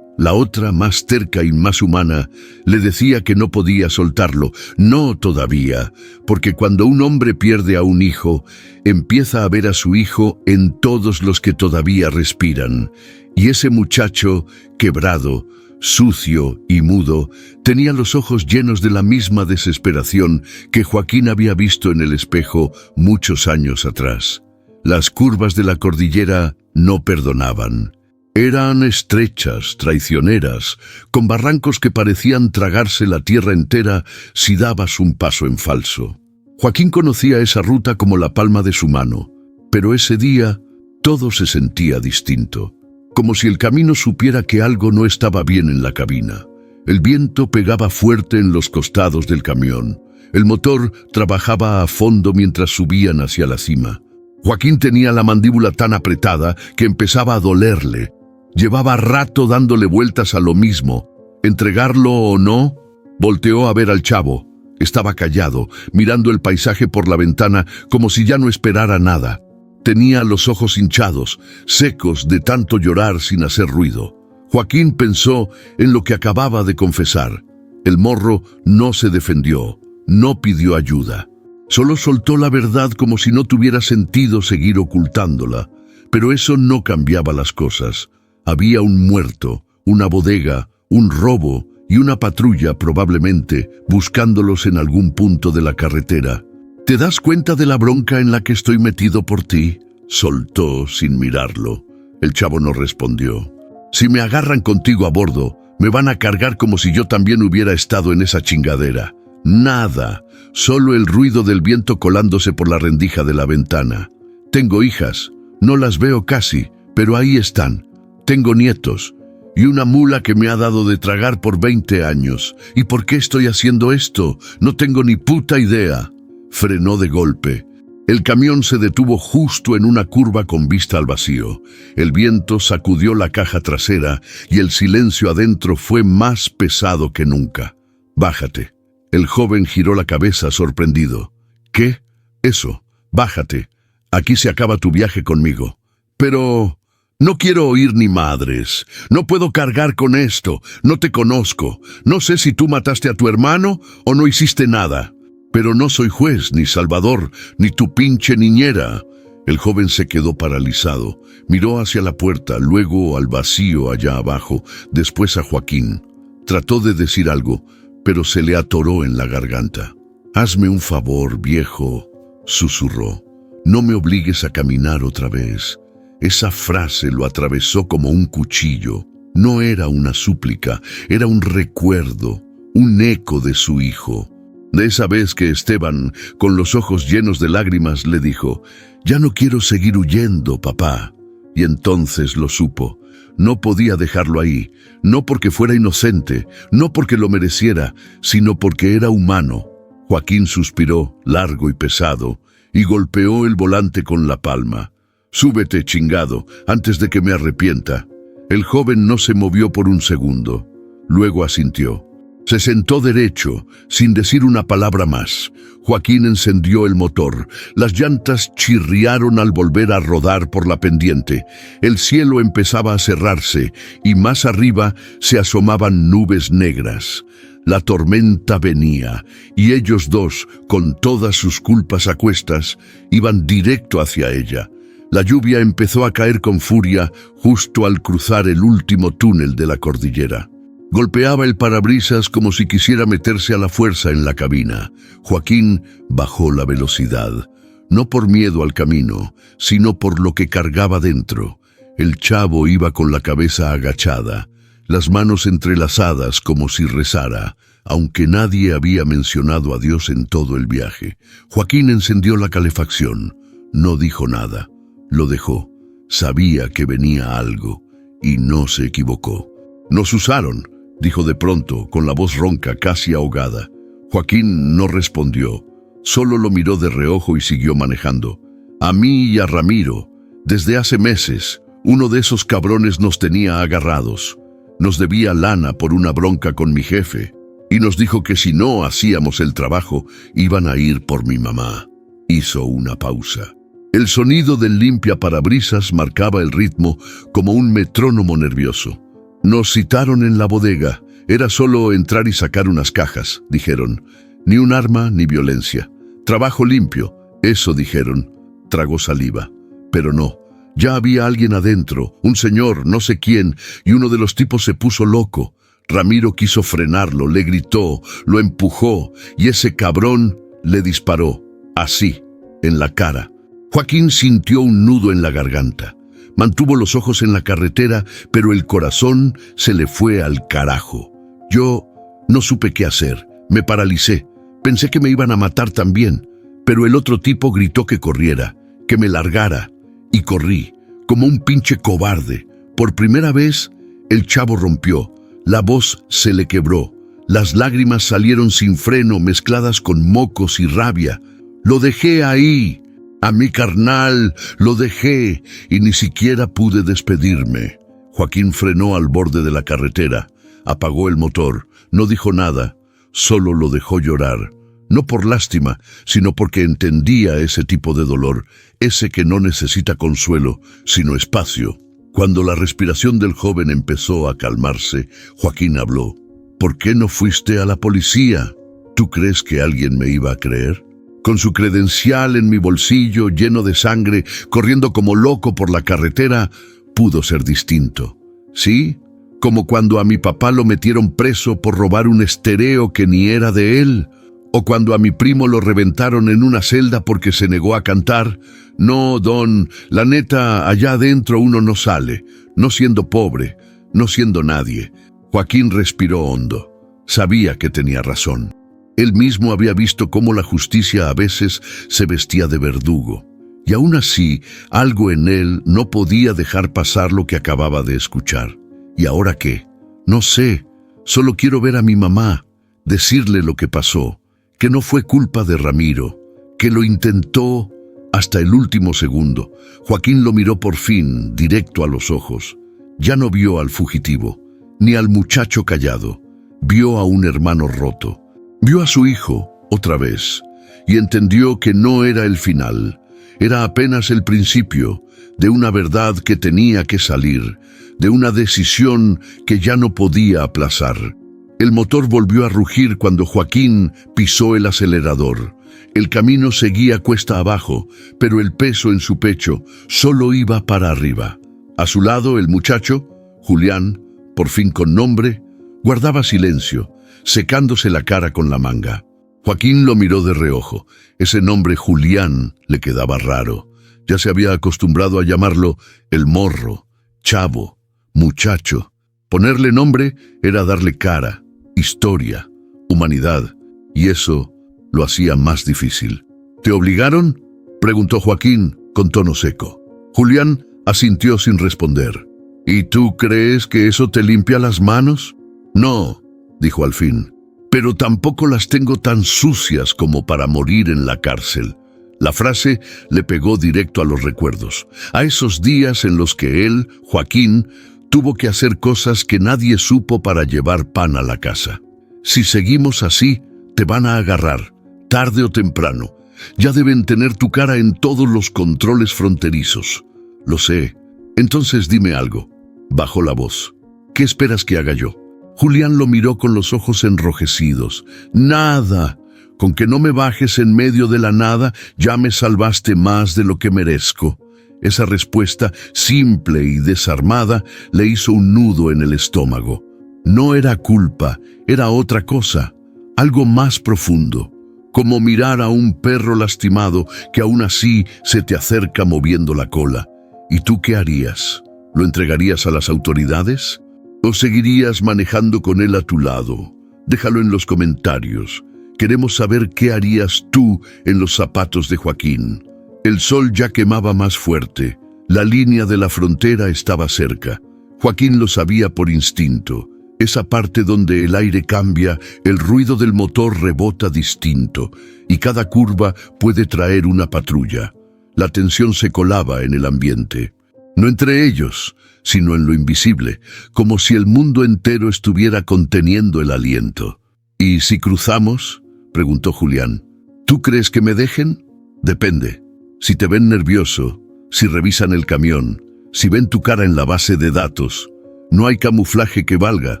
más terca y más humana, le decía que no podía soltarlo. No todavía, porque cuando un hombre pierde a un hijo, empieza a ver a su hijo en todos los que todavía respiran. Y ese muchacho, quebrado, sucio y mudo, tenía los ojos llenos de la misma desesperación que Joaquín había visto en el espejo muchos años atrás. Las curvas de la cordillera no perdonaban. Eran estrechas, traicioneras, con barrancos que parecían tragarse la tierra entera si dabas un paso en falso. Joaquín conocía esa ruta como la palma de su mano, pero ese día todo se sentía distinto. Como si el camino supiera que algo no estaba bien en la cabina. El viento pegaba fuerte en los costados del camión. El motor trabajaba a fondo mientras subían hacia la cima. Joaquín tenía la mandíbula tan apretada que empezaba a dolerle. Llevaba rato dándole vueltas a lo mismo. ¿Entregarlo o no? Volteó a ver al chavo. Estaba callado, mirando el paisaje por la ventana como si ya no esperara nada. Tenía los ojos hinchados, secos de tanto llorar sin hacer ruido. Joaquín pensó en lo que acababa de confesar. El morro no se defendió, no pidió ayuda. Solo soltó la verdad como si no tuviera sentido seguir ocultándola. Pero eso no cambiaba las cosas. Había un muerto, una bodega, un robo y una patrulla probablemente buscándolos en algún punto de la carretera. ¿Te das cuenta de la bronca en la que estoy metido por ti?, soltó sin mirarlo. El chavo no respondió. Si me agarran contigo a bordo, me van a cargar como si yo también hubiera estado en esa chingadera. Nada, solo el ruido del viento colándose por la rendija de la ventana. Tengo hijas, no las veo casi, pero ahí están. Tengo nietos y una mula que me ha dado de tragar por 20 años. ¿Y por qué estoy haciendo esto? No tengo ni puta idea. Frenó de golpe. El camión se detuvo justo en una curva con vista al vacío. El viento sacudió la caja trasera y el silencio adentro fue más pesado que nunca. Bájate. El joven giró la cabeza sorprendido. ¿Qué? Eso. Bájate. Aquí se acaba tu viaje conmigo. Pero no quiero oír ni madres. No puedo cargar con esto. No te conozco. No sé si tú mataste a tu hermano o no hiciste nada. Pero no soy juez, ni salvador, ni tu pinche niñera. El joven se quedó paralizado. Miró hacia la puerta, luego al vacío allá abajo, después a Joaquín. Trató de decir algo, pero se le atoró en la garganta. «Hazme un favor, viejo», susurró. «No me obligues a caminar otra vez». Esa frase lo atravesó como un cuchillo. No era una súplica, era un recuerdo, un eco de su hijo. De esa vez que Esteban, con los ojos llenos de lágrimas, le dijo: «Ya no quiero seguir huyendo, papá». Y entonces lo supo. No podía dejarlo ahí, no porque fuera inocente, no porque lo mereciera, sino porque era humano. Joaquín suspiró, largo y pesado, y golpeó el volante con la palma. «Súbete, chingado, antes de que me arrepienta». El joven no se movió por un segundo. Luego asintió. Se sentó derecho, sin decir una palabra más. Joaquín encendió el motor. Las llantas chirriaron al volver a rodar por la pendiente. El cielo empezaba a cerrarse y más arriba se asomaban nubes negras. La tormenta venía y ellos dos, con todas sus culpas a cuestas, iban directo hacia ella. La lluvia empezó a caer con furia justo al cruzar el último túnel de la cordillera. Golpeaba el parabrisas como si quisiera meterse a la fuerza en la cabina. Joaquín bajó la velocidad, no por miedo al camino, sino por lo que cargaba dentro. El chavo iba con la cabeza agachada, las manos entrelazadas como si rezara. aunque nadie había mencionado a Dios en todo el viaje. Joaquín encendió la calefacción. No dijo nada. Lo dejó. Sabía que venía algo, y no se equivocó. «Nos usaron», dijo de pronto, con la voz ronca, casi ahogada. Joaquín no respondió. Solo lo miró de reojo y siguió manejando. «A mí y a Ramiro. Desde hace meses, uno de esos cabrones nos tenía agarrados. Nos debía lana por una bronca con mi jefe, y nos dijo que si no hacíamos el trabajo, iban a ir por mi mamá». Hizo una pausa. El sonido del limpiaparabrisas marcaba el ritmo como un metrónomo nervioso. «Nos citaron en la bodega. Era solo entrar y sacar unas cajas», dijeron. «Ni un arma ni violencia. Trabajo limpio», eso dijeron. Tragó saliva. Pero no. Ya había alguien adentro, un señor, no sé quién, y uno de los tipos se puso loco. Ramiro quiso frenarlo, le gritó, lo empujó, y ese cabrón le disparó. Así, en la cara. Joaquín sintió un nudo en la garganta. Mantuvo los ojos en la carretera, pero el corazón se le fue al carajo. Yo no supe qué hacer. Me paralicé. Pensé que me iban a matar también. Pero el otro tipo gritó que corriera, que me largara. Y corrí, como un pinche cobarde. Por primera vez, el chavo rompió. La voz se le quebró. Las lágrimas salieron sin freno, mezcladas con mocos y rabia. «Lo dejé ahí. A mi carnal lo dejé y ni siquiera pude despedirme». Joaquín frenó al borde de la carretera, apagó el motor, no dijo nada, solo lo dejó llorar. No por lástima, sino porque entendía ese tipo de dolor, ese que no necesita consuelo, sino espacio. Cuando la respiración del joven empezó a calmarse, Joaquín habló. «¿Por qué no fuiste a la policía? ¿Tú crees que alguien me iba a creer? Con su credencial en mi bolsillo, lleno de sangre, corriendo como loco por la carretera, pudo ser distinto. ¿Sí? Como cuando a mi papá lo metieron preso por robar un estéreo que ni era de él, o cuando a mi primo lo reventaron en una celda porque se negó a cantar. No, don, la neta, allá adentro uno no sale, no siendo pobre, no siendo nadie». Joaquín respiró hondo. Sabía que tenía razón. Él mismo había visto cómo la justicia a veces se vestía de verdugo. Y aún así, algo en él no podía dejar pasar lo que acababa de escuchar. ¿Y ahora qué? No sé. Solo quiero ver a mi mamá, decirle lo que pasó, que no fue culpa de Ramiro, que lo intentó hasta el último segundo. Joaquín lo miró por fin, directo a los ojos. Ya no vio al fugitivo, ni al muchacho callado. Vio a un hermano roto. Vio a su hijo, otra vez, y entendió que no era el final. Era apenas el principio de una verdad que tenía que salir, de una decisión que ya no podía aplazar. El motor volvió a rugir cuando Joaquín pisó el acelerador. El camino seguía cuesta abajo, pero el peso en su pecho solo iba para arriba. A su lado, el muchacho, Julián, por fin con nombre, guardaba silencio, secándose la cara con la manga. Joaquín lo miró de reojo. Ese nombre Julián le quedaba raro. Ya se había acostumbrado a llamarlo el morro, chavo, muchacho. Ponerle nombre era darle cara, historia, humanidad, y eso lo hacía más difícil. ¿Te obligaron?, preguntó Joaquín con tono seco. Julián asintió sin responder. ¿Y tú crees que eso te limpia las manos? No, dijo al fin, pero tampoco las tengo tan sucias como para morir en la cárcel. La frase le pegó directo a los recuerdos, a esos días en los que él, Joaquín, tuvo que hacer cosas que nadie supo para llevar pan a la casa. Si seguimos así, te van a agarrar, tarde o temprano. Ya deben tener tu cara en todos los controles fronterizos. Lo sé. Entonces dime algo. Bajó la voz. ¿Qué esperas que haga yo? Julián lo miró con los ojos enrojecidos. Nada. Con que no me bajes en medio de la nada, ya me salvaste más de lo que merezco. Esa respuesta, simple y desarmada, le hizo un nudo en el estómago. No era culpa, era otra cosa, algo más profundo, como mirar a un perro lastimado que aún así se te acerca moviendo la cola. ¿Y tú qué harías? ¿Lo entregarías a las autoridades? ¿O seguirías manejando con él a tu lado, Déjalo en los comentarios. Queremos saber qué harías tú en los zapatos de Joaquín. El sol ya quemaba más fuerte. La línea de la frontera estaba cerca. Joaquín lo sabía por instinto. Esa parte donde el aire cambia, el ruido del motor rebota distinto, y cada curva puede traer una patrulla. La tensión se colaba en el ambiente. No entre ellos, sino en lo invisible, como si el mundo entero estuviera conteniendo el aliento. ¿Y si cruzamos?, preguntó Julián. ¿Tú crees que me dejen? Depende. Si te ven nervioso, si revisan el camión, si ven tu cara en la base de datos, no hay camuflaje que valga.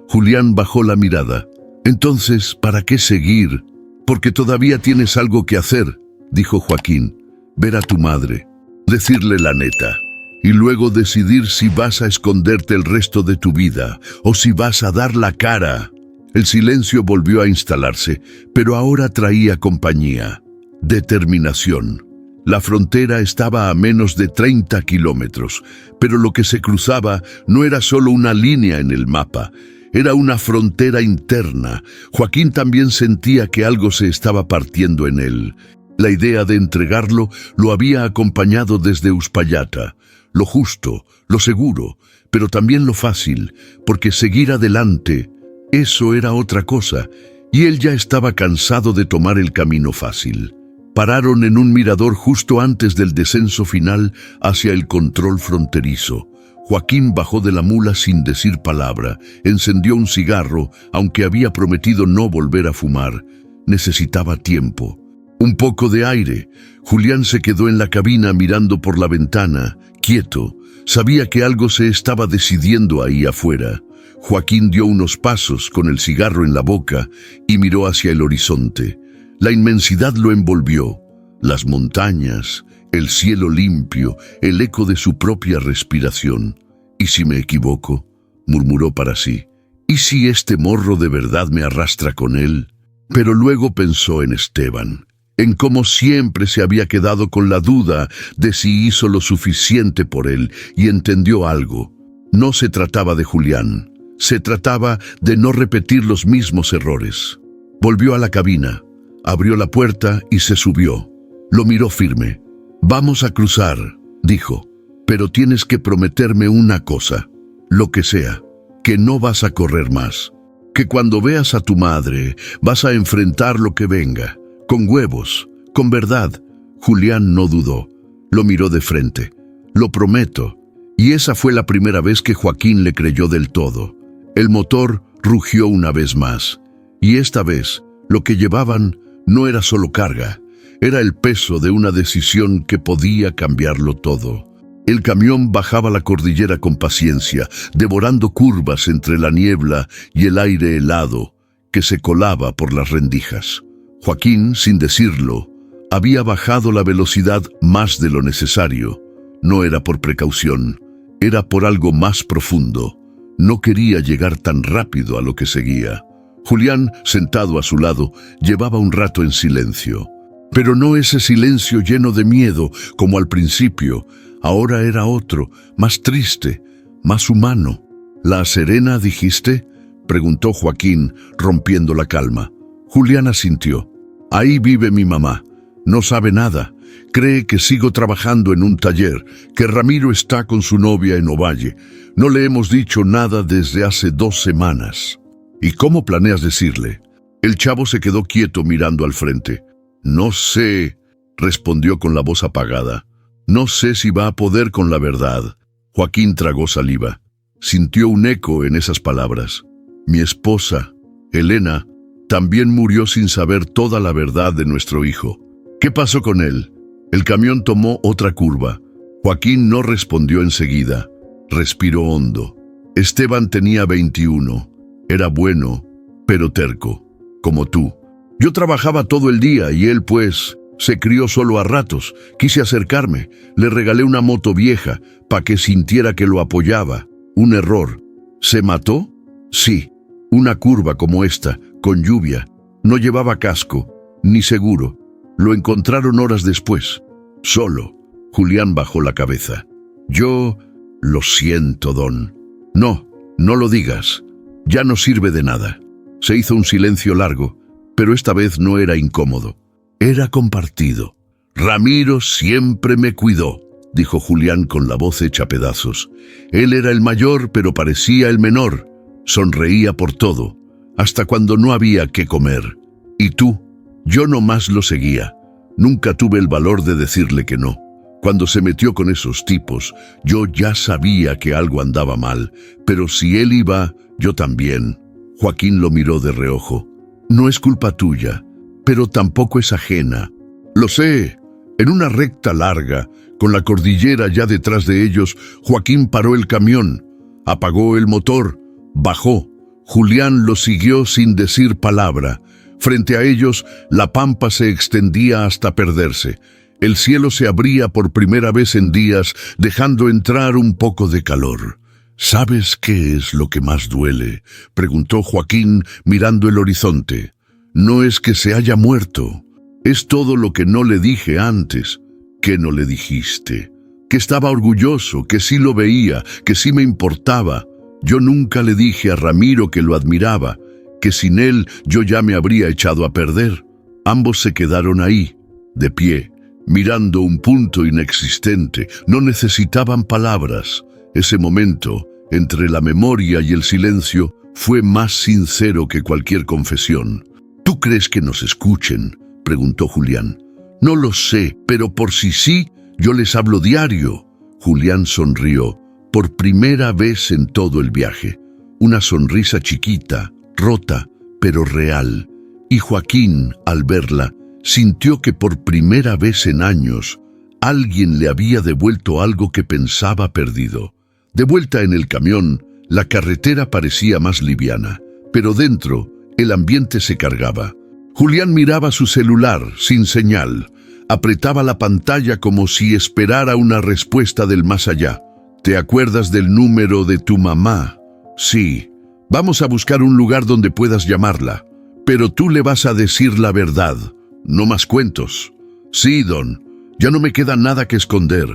Julián bajó la mirada. Entonces, ¿para qué seguir? Porque todavía tienes algo que hacer, dijo Joaquín. Ver a tu madre, decirle la neta, y luego decidir si vas a esconderte el resto de tu vida o si vas a dar la cara. El silencio volvió a instalarse, pero ahora traía compañía, determinación. La frontera estaba a menos de 30 kilómetros, pero lo que se cruzaba no era solo una línea en el mapa, era una frontera interna. Joaquín también sentía que algo se estaba partiendo en él. La idea de entregarlo lo había acompañado desde Uspallata. Lo justo, lo seguro, pero también lo fácil, porque seguir adelante, eso era otra cosa, y él ya estaba cansado de tomar el camino fácil. Pararon en un mirador justo antes del descenso final hacia el control fronterizo. Joaquín bajó de la mula sin decir palabra, encendió un cigarro, aunque había prometido no volver a fumar. Necesitaba tiempo. Un poco de aire. Julián se quedó en la cabina mirando por la ventana, quieto. Sabía que algo se estaba decidiendo ahí afuera. Joaquín dio unos pasos con el cigarro en la boca y miró hacia el horizonte. La inmensidad lo envolvió. Las montañas, el cielo limpio, el eco de su propia respiración. ¿Y si me equivoco?, murmuró para sí. ¿Y si este morro de verdad me arrastra con él? Pero luego pensó en Esteban, en cómo siempre se había quedado con la duda de si hizo lo suficiente por él, y entendió algo. No se trataba de Julián, se trataba de no repetir los mismos errores. Volvió a la cabina, abrió la puerta y se subió. Lo miró firme. «Vamos a cruzar», dijo, «pero tienes que prometerme una cosa, lo que sea, que no vas a correr más, que cuando veas a tu madre vas a enfrentar lo que venga, con huevos, con verdad». Julián no dudó, lo miró de frente. «Lo prometo». Y esa fue la primera vez que Joaquín le creyó del todo. El motor rugió una vez más, y esta vez lo que llevaban no era solo carga, era el peso de una decisión que podía cambiarlo todo. El camión bajaba la cordillera con paciencia, devorando curvas entre la niebla y el aire helado que se colaba por las rendijas. Joaquín, sin decirlo, había bajado la velocidad más de lo necesario. No era por precaución, era por algo más profundo. No quería llegar tan rápido a lo que seguía. Julián, sentado a su lado, llevaba un rato en silencio. Pero no ese silencio lleno de miedo como al principio. Ahora era otro, más triste, más humano. «¿La Serena, dijiste?», preguntó Joaquín, rompiendo la calma. Julián asintió. «Ahí vive mi mamá. No sabe nada. Cree que sigo trabajando en un taller, que Ramiro está con su novia en Ovalle. No le hemos dicho nada desde hace 2 semanas». «¿Y cómo planeas decirle?». El chavo se quedó quieto mirando al frente. «No sé», respondió con la voz apagada. «No sé si va a poder con la verdad». Joaquín tragó saliva. Sintió un eco en esas palabras. «Mi esposa, Elena, también murió sin saber toda la verdad de nuestro hijo. ¿Qué pasó con él?». El camión tomó otra curva. Joaquín no respondió enseguida. Respiró hondo. Esteban tenía 21. Era bueno, pero terco, como tú. Yo trabajaba todo el día y él, pues, se crió solo a ratos. Quise acercarme, le regalé una moto vieja para que sintiera que lo apoyaba. Un error. ¿Se mató? Sí. Una curva como esta, con lluvia. No llevaba casco, ni seguro. Lo encontraron horas después. Solo. Julián bajó la cabeza. Yo... Lo siento, Don. No, no lo digas. Ya no sirve de nada. Se hizo un silencio largo, pero esta vez no era incómodo. Era compartido. «Ramiro siempre me cuidó», dijo Julián con la voz hecha pedazos. Él era el mayor, pero parecía el menor. Sonreía por todo, hasta cuando no había qué comer. ¿Y tú? Yo nomás lo seguía. Nunca tuve el valor de decirle que no. Cuando se metió con esos tipos, yo ya sabía que algo andaba mal, pero si él iba, yo también. Joaquín lo miró de reojo. «No es culpa tuya, pero tampoco es ajena». «Lo sé». En una recta larga, con la cordillera ya detrás de ellos, Joaquín paró el camión, apagó el motor, bajó. Julián lo siguió sin decir palabra. Frente a ellos, la pampa se extendía hasta perderse. El cielo se abría por primera vez en días, dejando entrar un poco de calor. «¿Sabes qué es lo que más duele?», preguntó Joaquín mirando el horizonte. «No es que se haya muerto. Es todo lo que no le dije antes». «¿Qué no le dijiste?». «Que estaba orgulloso, que sí lo veía, que sí me importaba. Yo nunca le dije a Ramiro que lo admiraba, que sin él yo ya me habría echado a perder». Ambos se quedaron ahí, de pie, mirando un punto inexistente. No necesitaban palabras. Ese momento, entre la memoria y el silencio, fue más sincero que cualquier confesión. «¿Tú crees que nos escuchen?», preguntó Julián. «No lo sé, pero por si sí, yo les hablo diario». Julián sonrió, por primera vez en todo el viaje. Una sonrisa chiquita, rota, pero real. Y Joaquín, al verla, sintió que por primera vez en años, alguien le había devuelto algo que pensaba perdido. De vuelta en el camión, la carretera parecía más liviana, pero dentro, el ambiente se cargaba. Julián miraba su celular, sin señal. Apretaba la pantalla como si esperara una respuesta del más allá. «¿Te acuerdas del número de tu mamá?». «Sí. Vamos a buscar un lugar donde puedas llamarla. Pero tú le vas a decir la verdad. No más cuentos». «Sí, don. Ya no me queda nada que esconder».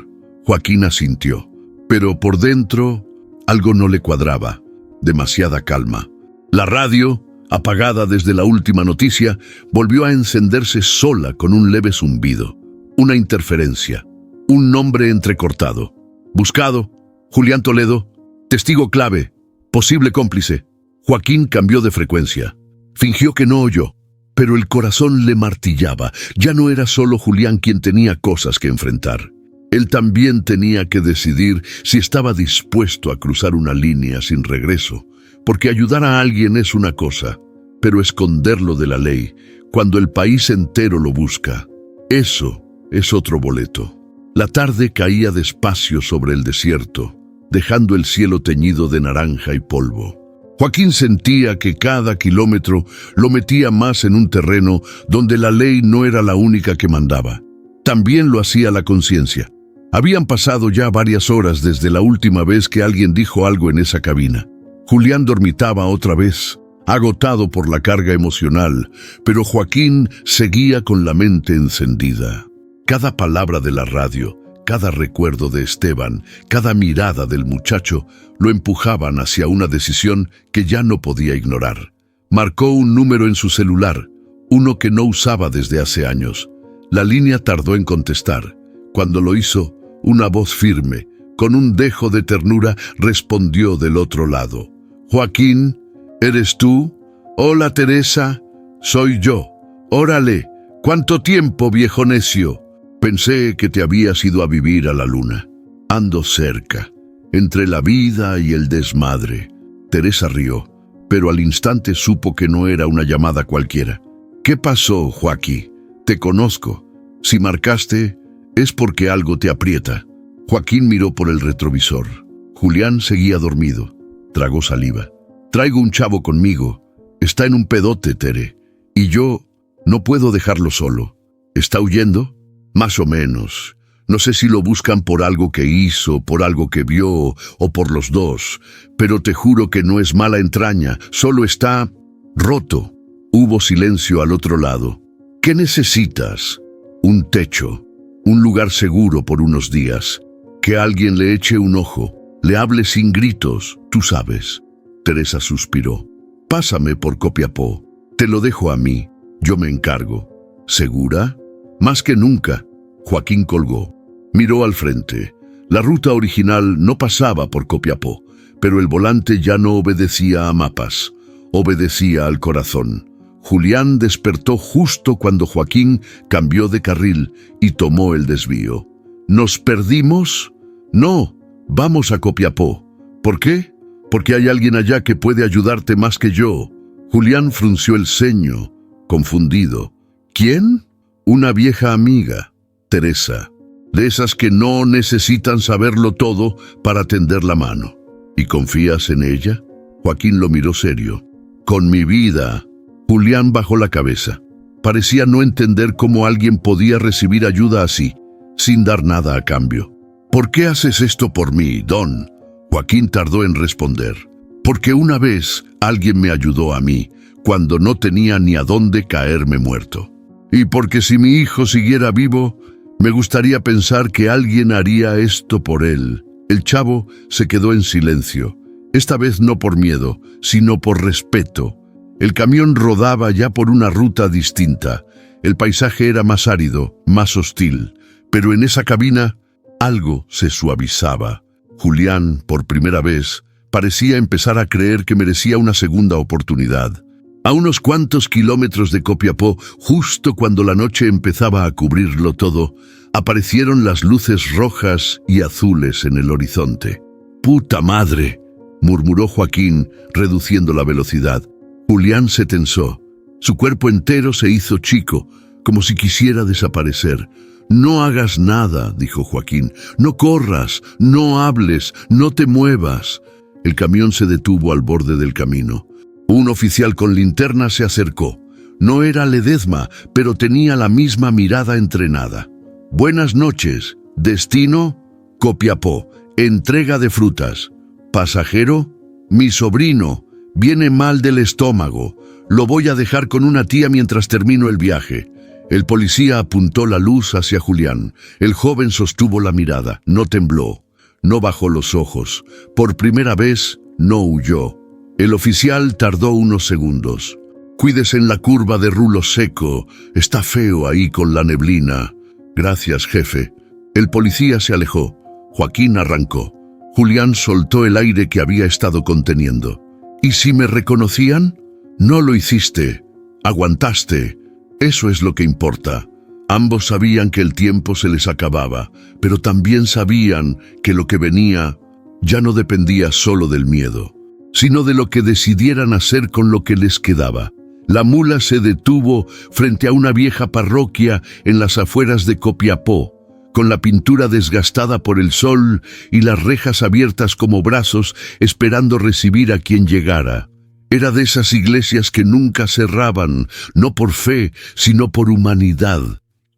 Joaquín asintió. Pero por dentro, algo no le cuadraba. Demasiada calma. La radio, apagada desde la última noticia, volvió a encenderse sola con un leve zumbido. Una interferencia. Un nombre entrecortado. «Buscado. Julián Toledo. Testigo clave. Posible cómplice». Joaquín cambió de frecuencia. Fingió que no oyó, pero el corazón le martillaba. Ya no era solo Julián quien tenía cosas que enfrentar. Él también tenía que decidir si estaba dispuesto a cruzar una línea sin regreso, porque ayudar a alguien es una cosa, pero esconderlo de la ley, cuando el país entero lo busca, eso es otro boleto. La tarde caía despacio sobre el desierto, dejando el cielo teñido de naranja y polvo. Joaquín sentía que cada kilómetro lo metía más en un terreno donde la ley no era la única que mandaba. También lo hacía la conciencia. Habían pasado ya varias horas desde la última vez que alguien dijo algo en esa cabina. Julián dormitaba otra vez, agotado por la carga emocional, pero Joaquín seguía con la mente encendida. Cada palabra de la radio, cada recuerdo de Esteban, cada mirada del muchacho, lo empujaban hacia una decisión que ya no podía ignorar. Marcó un número en su celular, uno que no usaba desde hace años. La línea tardó en contestar. Cuando lo hizo, una voz firme, con un dejo de ternura, respondió del otro lado. «Joaquín, ¿eres tú? Hola, Teresa, soy yo. Órale, ¿cuánto tiempo, viejo necio? Pensé que te habías ido a vivir a la luna. Ando cerca, entre la vida y el desmadre». Teresa rió, pero al instante supo que no era una llamada cualquiera. «¿Qué pasó, Joaquín? Te conozco. Si marcaste, es porque algo te aprieta». Joaquín miró por el retrovisor. Julián seguía dormido. Tragó saliva. «Traigo un chavo conmigo. Está en un pedote, Tere. Y yo no puedo dejarlo solo». «¿Está huyendo?» «Más o menos. No sé si lo buscan por algo que hizo, por algo que vio, o por los dos. Pero te juro que no es mala entraña. Solo está roto». Hubo silencio al otro lado. «¿Qué necesitas?» «Un techo. Un lugar seguro por unos días. Que alguien le eche un ojo. Le hable sin gritos, tú sabes». Teresa suspiró. Pásame por Copiapó. Te lo dejo a mí. Yo me encargo. ¿Segura? Más que nunca. Joaquín colgó. Miró al frente. La ruta original no pasaba por Copiapó, pero el volante ya no obedecía a mapas. Obedecía al corazón. Julián despertó justo cuando Joaquín cambió de carril y tomó el desvío. ¿Nos perdimos? No, vamos a Copiapó. ¿Por qué? Porque hay alguien allá que puede ayudarte más que yo. Julián frunció el ceño, confundido. ¿Quién? Una vieja amiga, Teresa. De esas que no necesitan saberlo todo para tender la mano. ¿Y confías en ella? Joaquín lo miró serio. Con mi vida. Julián bajó la cabeza. Parecía no entender cómo alguien podía recibir ayuda así, sin dar nada a cambio. ¿Por qué haces esto por mí, Don? Joaquín tardó en responder. Porque una vez alguien me ayudó a mí, cuando no tenía ni a dónde caerme muerto. Y porque si mi hijo siguiera vivo, me gustaría pensar que alguien haría esto por él. El chavo se quedó en silencio, esta vez no por miedo, sino por respeto. El camión rodaba ya por una ruta distinta. El paisaje era más árido, más hostil, pero en esa cabina algo se suavizaba. Julián, por primera vez, parecía empezar a creer que merecía una segunda oportunidad. A unos cuantos kilómetros de Copiapó, justo cuando la noche empezaba a cubrirlo todo, aparecieron las luces rojas y azules en el horizonte. ¡Puta madre!, murmuró Joaquín, reduciendo la velocidad. Julián se tensó. Su cuerpo entero se hizo chico, como si quisiera desaparecer. «No hagas nada», dijo Joaquín. «No corras, no hables, no te muevas». El camión se detuvo al borde del camino. Un oficial con linterna se acercó. No era Ledesma, pero tenía la misma mirada entrenada. «Buenas noches. Destino, Copiapó. Entrega de frutas. Pasajero, mi sobrino. Viene mal del estómago. Lo voy a dejar con una tía mientras termino el viaje». El policía apuntó la luz hacia Julián. El joven sostuvo la mirada. No tembló. No bajó los ojos. Por primera vez, no huyó. El oficial tardó unos segundos. «Cuídese en la curva de Rulo Seco. Está feo ahí con la neblina». «Gracias, jefe». El policía se alejó. Joaquín arrancó. Julián soltó el aire que había estado conteniendo. «¿Y si me reconocían?» «No lo hiciste. Aguantaste. Eso es lo que importa». Ambos sabían que el tiempo se les acababa, pero también sabían que lo que venía ya no dependía solo del miedo, sino de lo que decidieran hacer con lo que les quedaba. La mula se detuvo frente a una vieja parroquia en las afueras de Copiapó, con la pintura desgastada por el sol y las rejas abiertas como brazos esperando recibir a quien llegara. Era de esas iglesias que nunca cerraban, no por fe, sino por humanidad.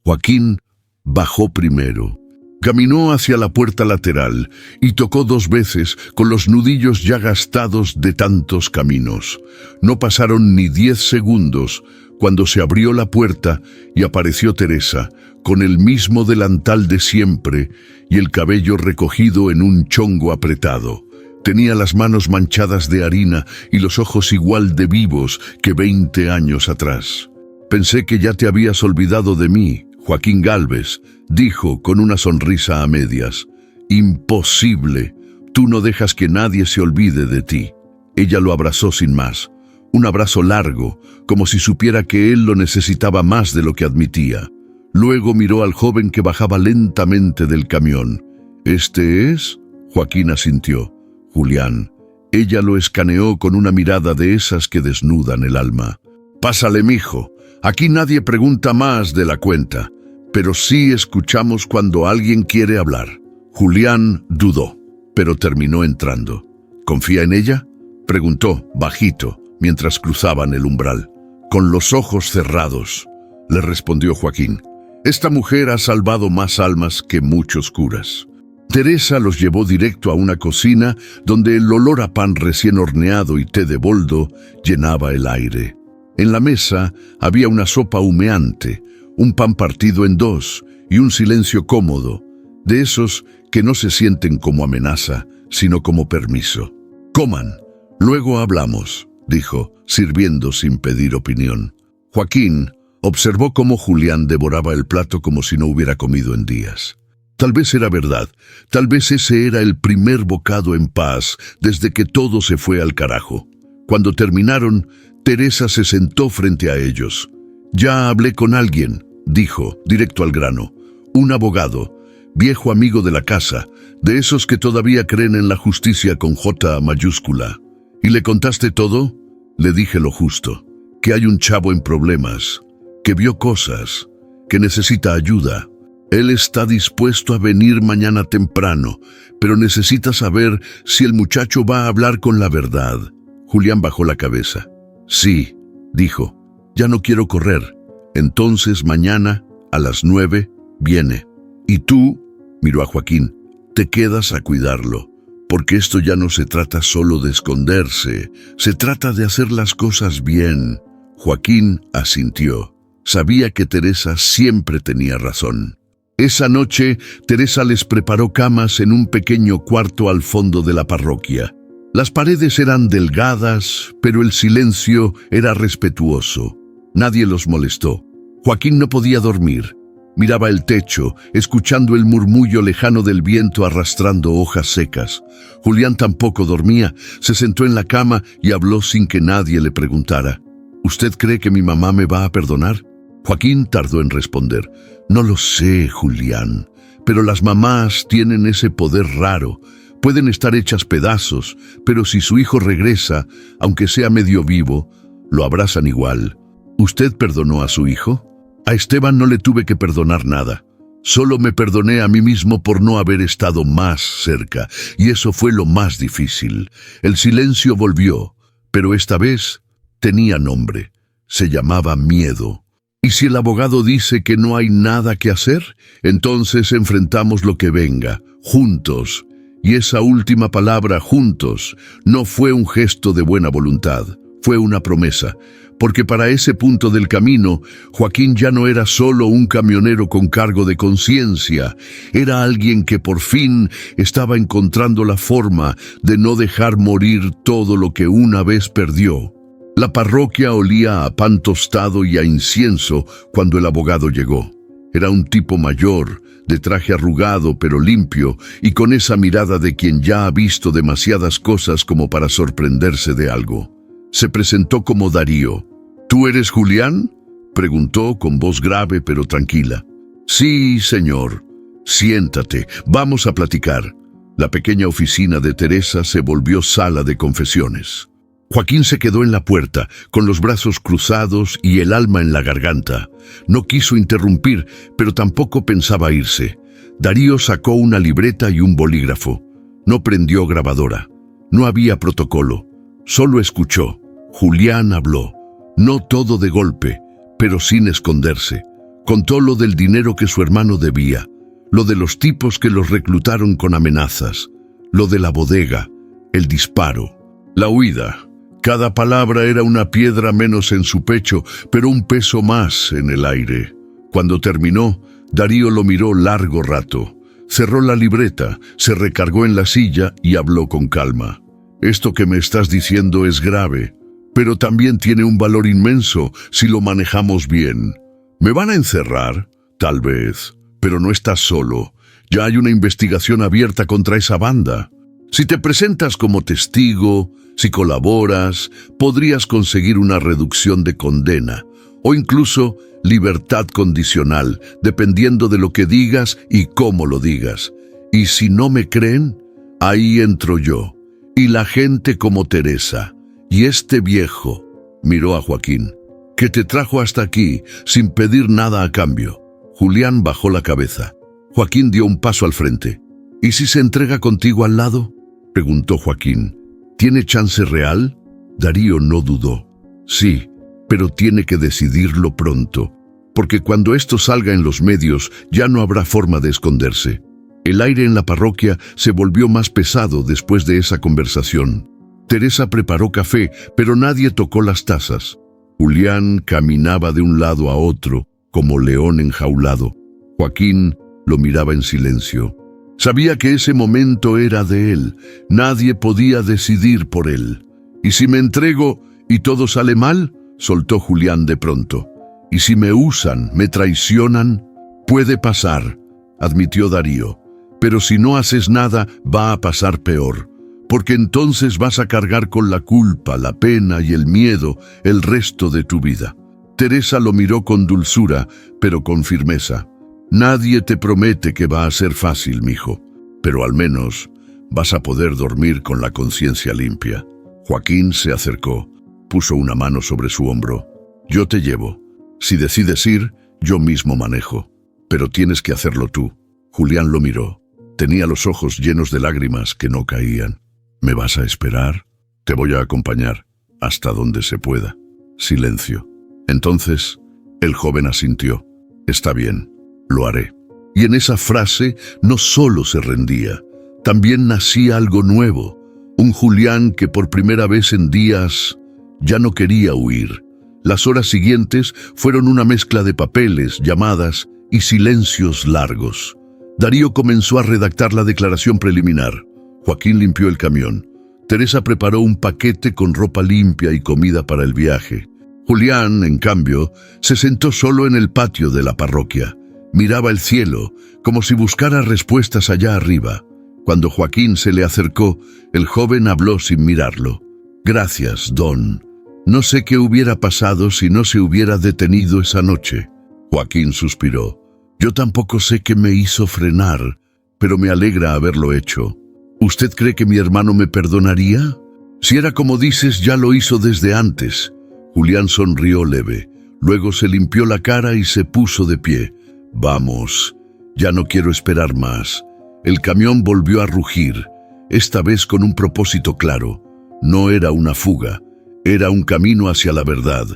Joaquín bajó primero. Caminó hacia la puerta lateral y tocó 2 veces con los nudillos ya gastados de tantos caminos. No pasaron ni 10 segundos cuando se abrió la puerta y apareció Teresa, con el mismo delantal de siempre y el cabello recogido en un chongo apretado. Tenía las manos manchadas de harina y los ojos igual de vivos que 20 años atrás. «Pensé que ya te habías olvidado de mí, Joaquín Gálvez», dijo con una sonrisa a medias. «Imposible. Tú no dejas que nadie se olvide de ti». Ella lo abrazó sin más. Un abrazo largo, como si supiera que él lo necesitaba más de lo que admitía. Luego miró al joven que bajaba lentamente del camión. «¿Este es?» Joaquín asintió. «Julián». Ella lo escaneó con una mirada de esas que desnudan el alma. «Pásale, mijo. Aquí nadie pregunta más de la cuenta, pero sí escuchamos cuando alguien quiere hablar». Julián dudó, pero terminó entrando. «¿Confía en ella?», preguntó, bajito, mientras cruzaban el umbral. «Con los ojos cerrados», le respondió Joaquín. «Esta mujer ha salvado más almas que muchos curas». Teresa los llevó directo a una cocina donde el olor a pan recién horneado y té de boldo llenaba el aire. En la mesa había una sopa humeante, un pan partido en 2 y un silencio cómodo, de esos que no se sienten como amenaza, sino como permiso. «Coman, luego hablamos», dijo, sirviendo sin pedir opinión. Joaquín observó cómo Julián devoraba el plato como si no hubiera comido en días. Tal vez era verdad, tal vez ese era el primer bocado en paz desde que todo se fue al carajo. Cuando terminaron, Teresa se sentó frente a ellos. «Ya hablé con alguien», dijo, directo al grano. «Un abogado, viejo amigo de la casa, de esos que todavía creen en la justicia con J mayúscula. ¿Y le contaste todo?» Le dije lo justo, que hay un chavo en problemas, que vio cosas, que necesita ayuda. Él está dispuesto a venir mañana temprano, pero necesita saber si el muchacho va a hablar con la verdad. Julián bajó la cabeza. «Sí», dijo, «ya no quiero correr. Entonces mañana, a las 9, viene. Y tú», miró a Joaquín, «te quedas a cuidarlo, porque esto ya no se trata solo de esconderse, se trata de hacer las cosas bien». Joaquín asintió. Sabía que Teresa siempre tenía razón. Esa noche, Teresa les preparó camas en un pequeño cuarto al fondo de la parroquia. Las paredes eran delgadas, pero el silencio era respetuoso. Nadie los molestó. Joaquín no podía dormir. Miraba el techo, escuchando el murmullo lejano del viento arrastrando hojas secas. Julián tampoco dormía. Se sentó en la cama y habló sin que nadie le preguntara. «¿Usted cree que mi mamá me va a perdonar?» Joaquín tardó en responder. «No lo sé, Julián, pero las mamás tienen ese poder raro. Pueden estar hechas pedazos, pero si su hijo regresa, aunque sea medio vivo, lo abrazan igual. ¿Usted perdonó a su hijo?» «A Esteban no le tuve que perdonar nada. Solo me perdoné a mí mismo por no haber estado más cerca, y eso fue lo más difícil. El silencio volvió, pero esta vez tenía nombre. Se llamaba miedo. Y si el abogado dice que no hay nada que hacer, entonces enfrentamos lo que venga, juntos». Y esa última palabra, juntos, no fue un gesto de buena voluntad, fue una promesa, porque para ese punto del camino, Joaquín ya no era solo un camionero con cargo de conciencia, era alguien que por fin estaba encontrando la forma de no dejar morir todo lo que una vez perdió. La parroquia olía a pan tostado y a incienso cuando el abogado llegó. Era un tipo mayor, de traje arrugado pero limpio, y con esa mirada de quien ya ha visto demasiadas cosas como para sorprenderse de algo. Se presentó como Darío. «¿Tú eres Julián?», preguntó con voz grave pero tranquila. «Sí, señor. Siéntate, vamos a platicar». La pequeña oficina de Teresa se volvió sala de confesiones. Joaquín se quedó en la puerta, con los brazos cruzados y el alma en la garganta. No quiso interrumpir, pero tampoco pensaba irse. Darío sacó una libreta y un bolígrafo. No prendió grabadora. No había protocolo. Solo escuchó. Julián habló. No todo de golpe, pero sin esconderse. Contó lo del dinero que su hermano debía, lo de los tipos que los reclutaron con amenazas, lo de la bodega, el disparo, la huida. Cada palabra era una piedra menos en su pecho, pero un peso más en el aire. Cuando terminó, Darío lo miró largo rato. Cerró la libreta, se recargó en la silla y habló con calma. «Esto que me estás diciendo es grave, pero también tiene un valor inmenso si lo manejamos bien. ¿Me van a encerrar? Tal vez, pero no estás solo. Ya hay una investigación abierta contra esa banda. Si te presentas como testigo, si colaboras, podrías conseguir una reducción de condena o incluso libertad condicional, dependiendo de lo que digas y cómo lo digas. Y si no me creen, ahí entro yo, y la gente como Teresa, y este viejo», miró a Joaquín, «que te trajo hasta aquí sin pedir nada a cambio». Julián bajó la cabeza. Joaquín dio un paso al frente. «¿Y si se entrega contigo al lado?», preguntó Joaquín. «¿Tiene chance real?». Darío no dudó. «Sí, pero tiene que decidirlo pronto, porque cuando esto salga en los medios ya no habrá forma de esconderse». El aire en la parroquia se volvió más pesado después de esa conversación. Teresa preparó café, pero nadie tocó las tazas. Julián caminaba de un lado a otro, como león enjaulado. Joaquín lo miraba en silencio. Sabía que ese momento era de él. Nadie podía decidir por él. «Y si me entrego, ¿Y todo sale mal?, soltó Julián de pronto. ¿Y si me usan, me traicionan? Puede pasar, admitió Darío. Pero si no haces nada, va a pasar peor. Porque entonces vas a cargar con la culpa, la pena y el miedo el resto de tu vida. Teresa lo miró con dulzura, pero con firmeza. Nadie te promete que va a ser fácil, mijo, pero al menos vas a poder dormir con la conciencia limpia. Joaquín se acercó, puso una mano sobre su hombro. Yo te llevo. Si decides ir, yo mismo manejo. Pero tienes que hacerlo tú. Julián lo miró. Tenía los ojos llenos de lágrimas que no caían. ¿Me vas a esperar? Te voy a acompañar, hasta donde se pueda. Silencio. Entonces, el joven asintió. Está bien, lo haré. Y en esa frase no solo se rendía, también nacía algo nuevo. Un Julián que por primera vez en días ya no quería huir. Las horas siguientes fueron una mezcla de papeles, llamadas y silencios largos. Darío comenzó a redactar la declaración preliminar. Joaquín limpió el camión. Teresa preparó un paquete con ropa limpia y comida para el viaje. Julián, en cambio, se sentó solo en el patio de la parroquia. Miraba el cielo, como si buscara respuestas allá arriba. Cuando Joaquín se le acercó, el joven habló sin mirarlo. Gracias, don. No sé qué hubiera pasado si no se hubiera detenido esa noche. Joaquín suspiró. Yo tampoco sé qué me hizo frenar, pero me alegra haberlo hecho. ¿Usted cree que mi hermano me perdonaría? Si era como dices, ya lo hizo desde antes. Julián sonrió leve. Luego se limpió la cara y se puso de pie. Vamos, ya no quiero esperar más. El camión volvió a rugir, esta vez con un propósito claro. No era una fuga, era un camino hacia la verdad.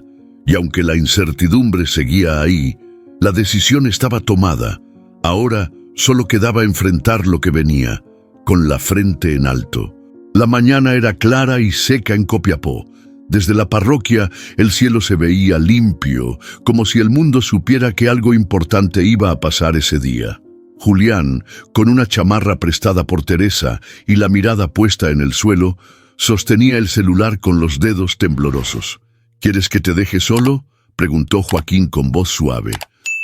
Y aunque la incertidumbre seguía ahí, la decisión estaba tomada. Ahora solo quedaba enfrentar lo que venía, con la frente en alto. La mañana era clara y seca en Copiapó. Desde la parroquia el cielo se veía limpio, como si el mundo supiera que algo importante iba a pasar ese día. Julián, con una chamarra prestada por Teresa y la mirada puesta en el suelo, sostenía el celular con los dedos temblorosos. ¿Quieres que te deje solo?, preguntó Joaquín con voz suave.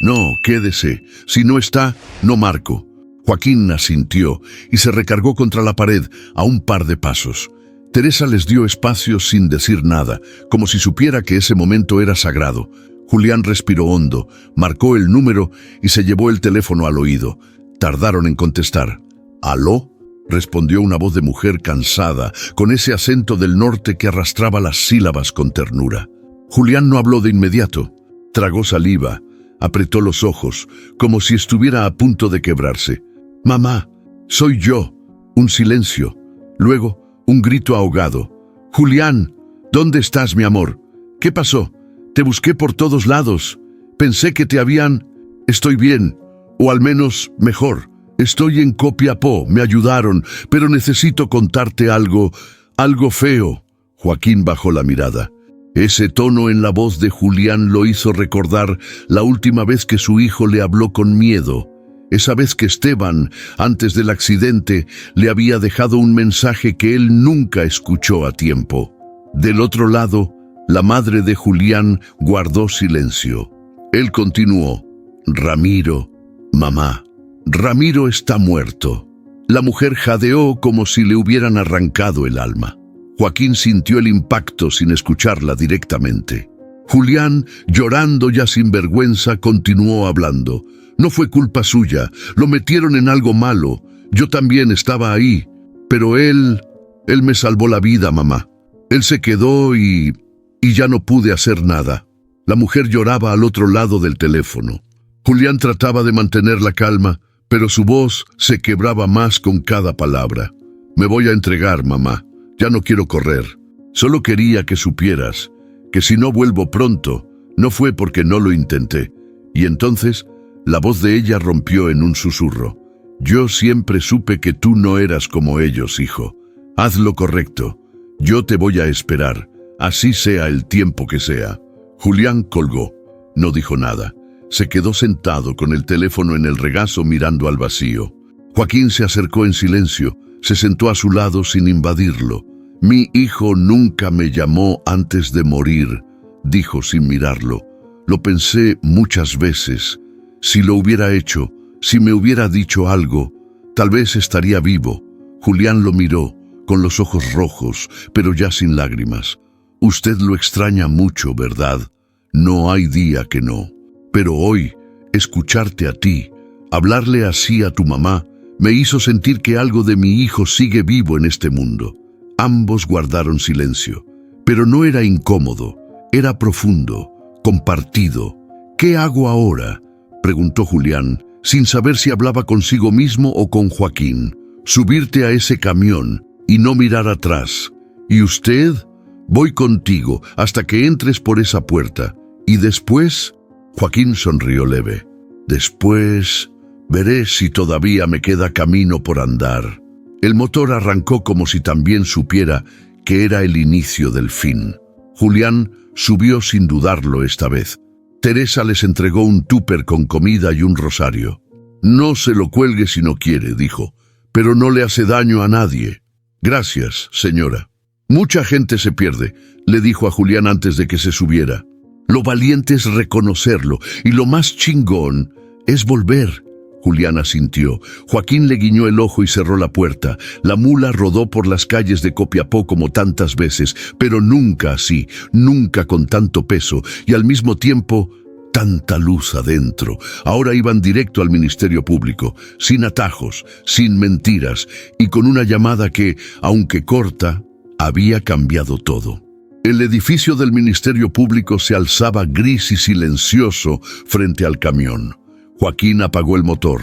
No, quédese. Si no está, no marco. Joaquín asintió y se recargó contra la pared a un par de pasos. Teresa les dio espacio sin decir nada, como si supiera que ese momento era sagrado. Julián respiró hondo, marcó el número y se llevó el teléfono al oído. Tardaron en contestar. ¿Aló?, respondió una voz de mujer cansada, con ese acento del norte que arrastraba las sílabas con ternura. Julián no habló de inmediato. Tragó saliva, apretó los ojos, como si estuviera a punto de quebrarse. «Mamá, soy yo». Un silencio. Luego, un grito ahogado. «Julián, ¿dónde estás, mi amor? ¿Qué pasó? Te busqué por todos lados. Pensé que te habían...». «Estoy bien, o al menos mejor. Estoy en Copiapó, me ayudaron, pero necesito contarte algo feo». Joaquín bajó la mirada. Ese tono en la voz de Julián lo hizo recordar la última vez que su hijo le habló con miedo. Esa vez que Esteban, antes del accidente, le había dejado un mensaje que él nunca escuchó a tiempo. Del otro lado, la madre de Julián guardó silencio. Él continuó. «Ramiro, mamá, Ramiro está muerto». La mujer jadeó como si le hubieran arrancado el alma. Joaquín sintió el impacto sin escucharla directamente. Julián, llorando ya sin vergüenza, continuó hablando. «No fue culpa suya, lo metieron en algo malo. Yo también estaba ahí. Pero él me salvó la vida, mamá. Él se quedó y ya no pude hacer nada». La mujer lloraba al otro lado del teléfono. Julián trataba de mantener la calma, pero su voz se quebraba más con cada palabra. «Me voy a entregar, mamá. Ya no quiero correr. Solo quería que supieras que si no vuelvo pronto, no fue porque no lo intenté». Y entonces la voz de ella rompió en un susurro. «Yo siempre supe que tú no eras como ellos, hijo. Haz lo correcto. Yo te voy a esperar, así sea el tiempo que sea». Julián colgó. No dijo nada. Se quedó sentado con el teléfono en el regazo mirando al vacío. Joaquín se acercó en silencio, se sentó a su lado sin invadirlo. Mi hijo nunca me llamó antes de morir, dijo sin mirarlo. Lo pensé muchas veces. Si lo hubiera hecho, si me hubiera dicho algo, tal vez estaría vivo. Julián lo miró, con los ojos rojos, pero ya sin lágrimas. Usted lo extraña mucho, ¿verdad? No hay día que no. Pero hoy, escucharte a ti, hablarle así a tu mamá, me hizo sentir que algo de mi hijo sigue vivo en este mundo. Ambos guardaron silencio, pero no era incómodo, era profundo, compartido. ¿Qué hago ahora?, preguntó Julián, sin saber si hablaba consigo mismo o con Joaquín. Subirte a ese camión y no mirar atrás. ¿Y usted? Voy contigo hasta que entres por esa puerta. ¿Y después? Joaquín sonrió leve. Después, veré si todavía me queda camino por andar. El motor arrancó como si también supiera que era el inicio del fin. Julián subió sin dudarlo esta vez. Teresa les entregó un tupper con comida y un rosario. No se lo cuelgue si no quiere, dijo, pero no le hace daño a nadie. Gracias, señora. Mucha gente se pierde, le dijo a Julián antes de que se subiera. Lo valiente es reconocerlo y lo más chingón es volver. Julián asintió. Joaquín le guiñó el ojo y cerró la puerta. La mula rodó por las calles de Copiapó como tantas veces, pero nunca así, nunca con tanto peso y al mismo tiempo tanta luz adentro. Ahora iban directo al Ministerio Público, sin atajos, sin mentiras y con una llamada que, aunque corta, había cambiado todo. El edificio del Ministerio Público se alzaba gris y silencioso frente al camión. Joaquín apagó el motor.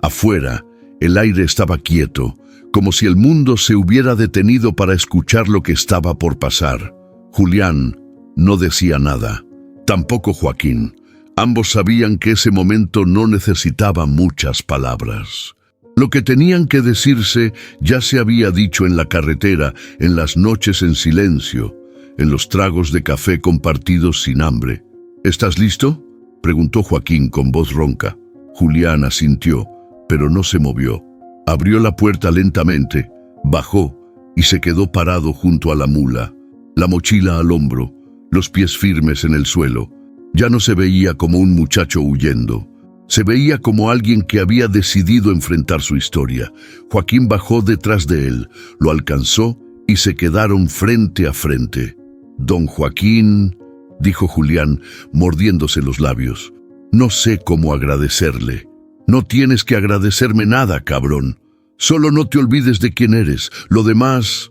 Afuera, el aire estaba quieto, como si el mundo se hubiera detenido para escuchar lo que estaba por pasar. Julián no decía nada, tampoco Joaquín. Ambos sabían que ese momento no necesitaba muchas palabras. Lo que tenían que decirse ya se había dicho en la carretera, en las noches en silencio, en los tragos de café compartidos sin hambre. ¿Estás listo?, preguntó Joaquín con voz ronca. Julián asintió, pero no se movió. Abrió la puerta lentamente, bajó y se quedó parado junto a la mula, la mochila al hombro, los pies firmes en el suelo. Ya no se veía como un muchacho huyendo. Se veía como alguien que había decidido enfrentar su historia. Joaquín bajó detrás de él, lo alcanzó y se quedaron frente a frente. Don Joaquín, dijo Julián, mordiéndose los labios. No sé cómo agradecerle. No tienes que agradecerme nada, cabrón. Solo no te olvides de quién eres. Lo demás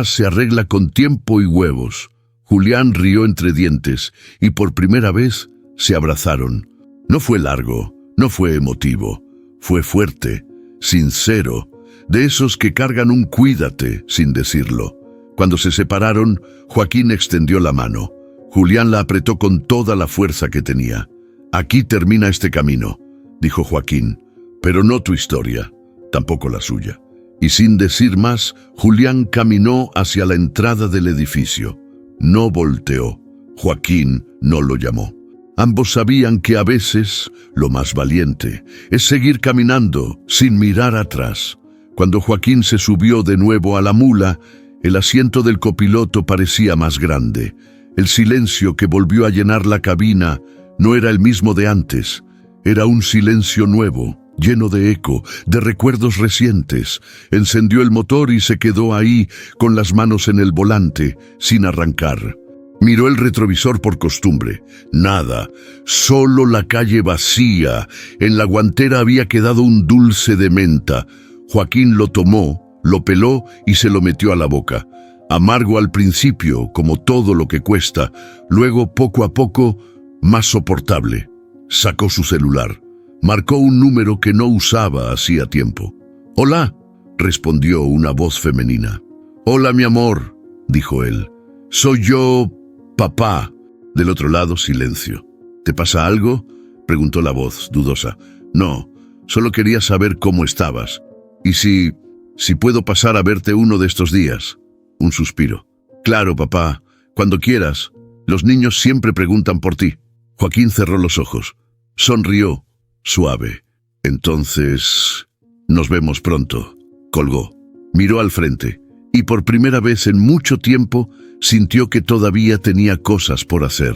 se arregla con tiempo y huevos. Julián rió entre dientes y por primera vez se abrazaron. No fue largo, no fue emotivo. Fue fuerte, sincero, de esos que cargan un cuídate sin decirlo. Cuando se separaron, Joaquín extendió la mano. Julián la apretó con toda la fuerza que tenía. Aquí termina este camino, dijo Joaquín, pero no tu historia, tampoco la suya. Y sin decir más, Julián caminó hacia la entrada del edificio. No volteó. Joaquín no lo llamó. Ambos sabían que a veces lo más valiente es seguir caminando sin mirar atrás. Cuando Joaquín se subió de nuevo a la mula, el asiento del copiloto parecía más grande. El silencio que volvió a llenar la cabina no era el mismo de antes. Era un silencio nuevo, lleno de eco, de recuerdos recientes. Encendió el motor y se quedó ahí, con las manos en el volante, sin arrancar. Miró el retrovisor por costumbre. Nada, solo la calle vacía. En la guantera había quedado un dulce de menta. Joaquín lo tomó, lo peló y se lo metió a la boca. Amargo al principio, como todo lo que cuesta, luego poco a poco, más soportable. Sacó su celular. Marcó un número que no usaba hacía tiempo. «Hola», respondió una voz femenina. «Hola, mi amor», dijo él. «Soy yo, papá». Del otro lado, silencio. «¿Te pasa algo?», preguntó la voz, dudosa. «No, solo quería saber cómo estabas. Y si puedo pasar a verte uno de estos días». Un suspiro. «Claro, papá, cuando quieras. Los niños siempre preguntan por ti». Joaquín cerró los ojos. Sonrió, suave. «Entonces, nos vemos pronto». Colgó. Miró al frente. y por primera vez en mucho tiempo sintió que todavía tenía cosas por hacer.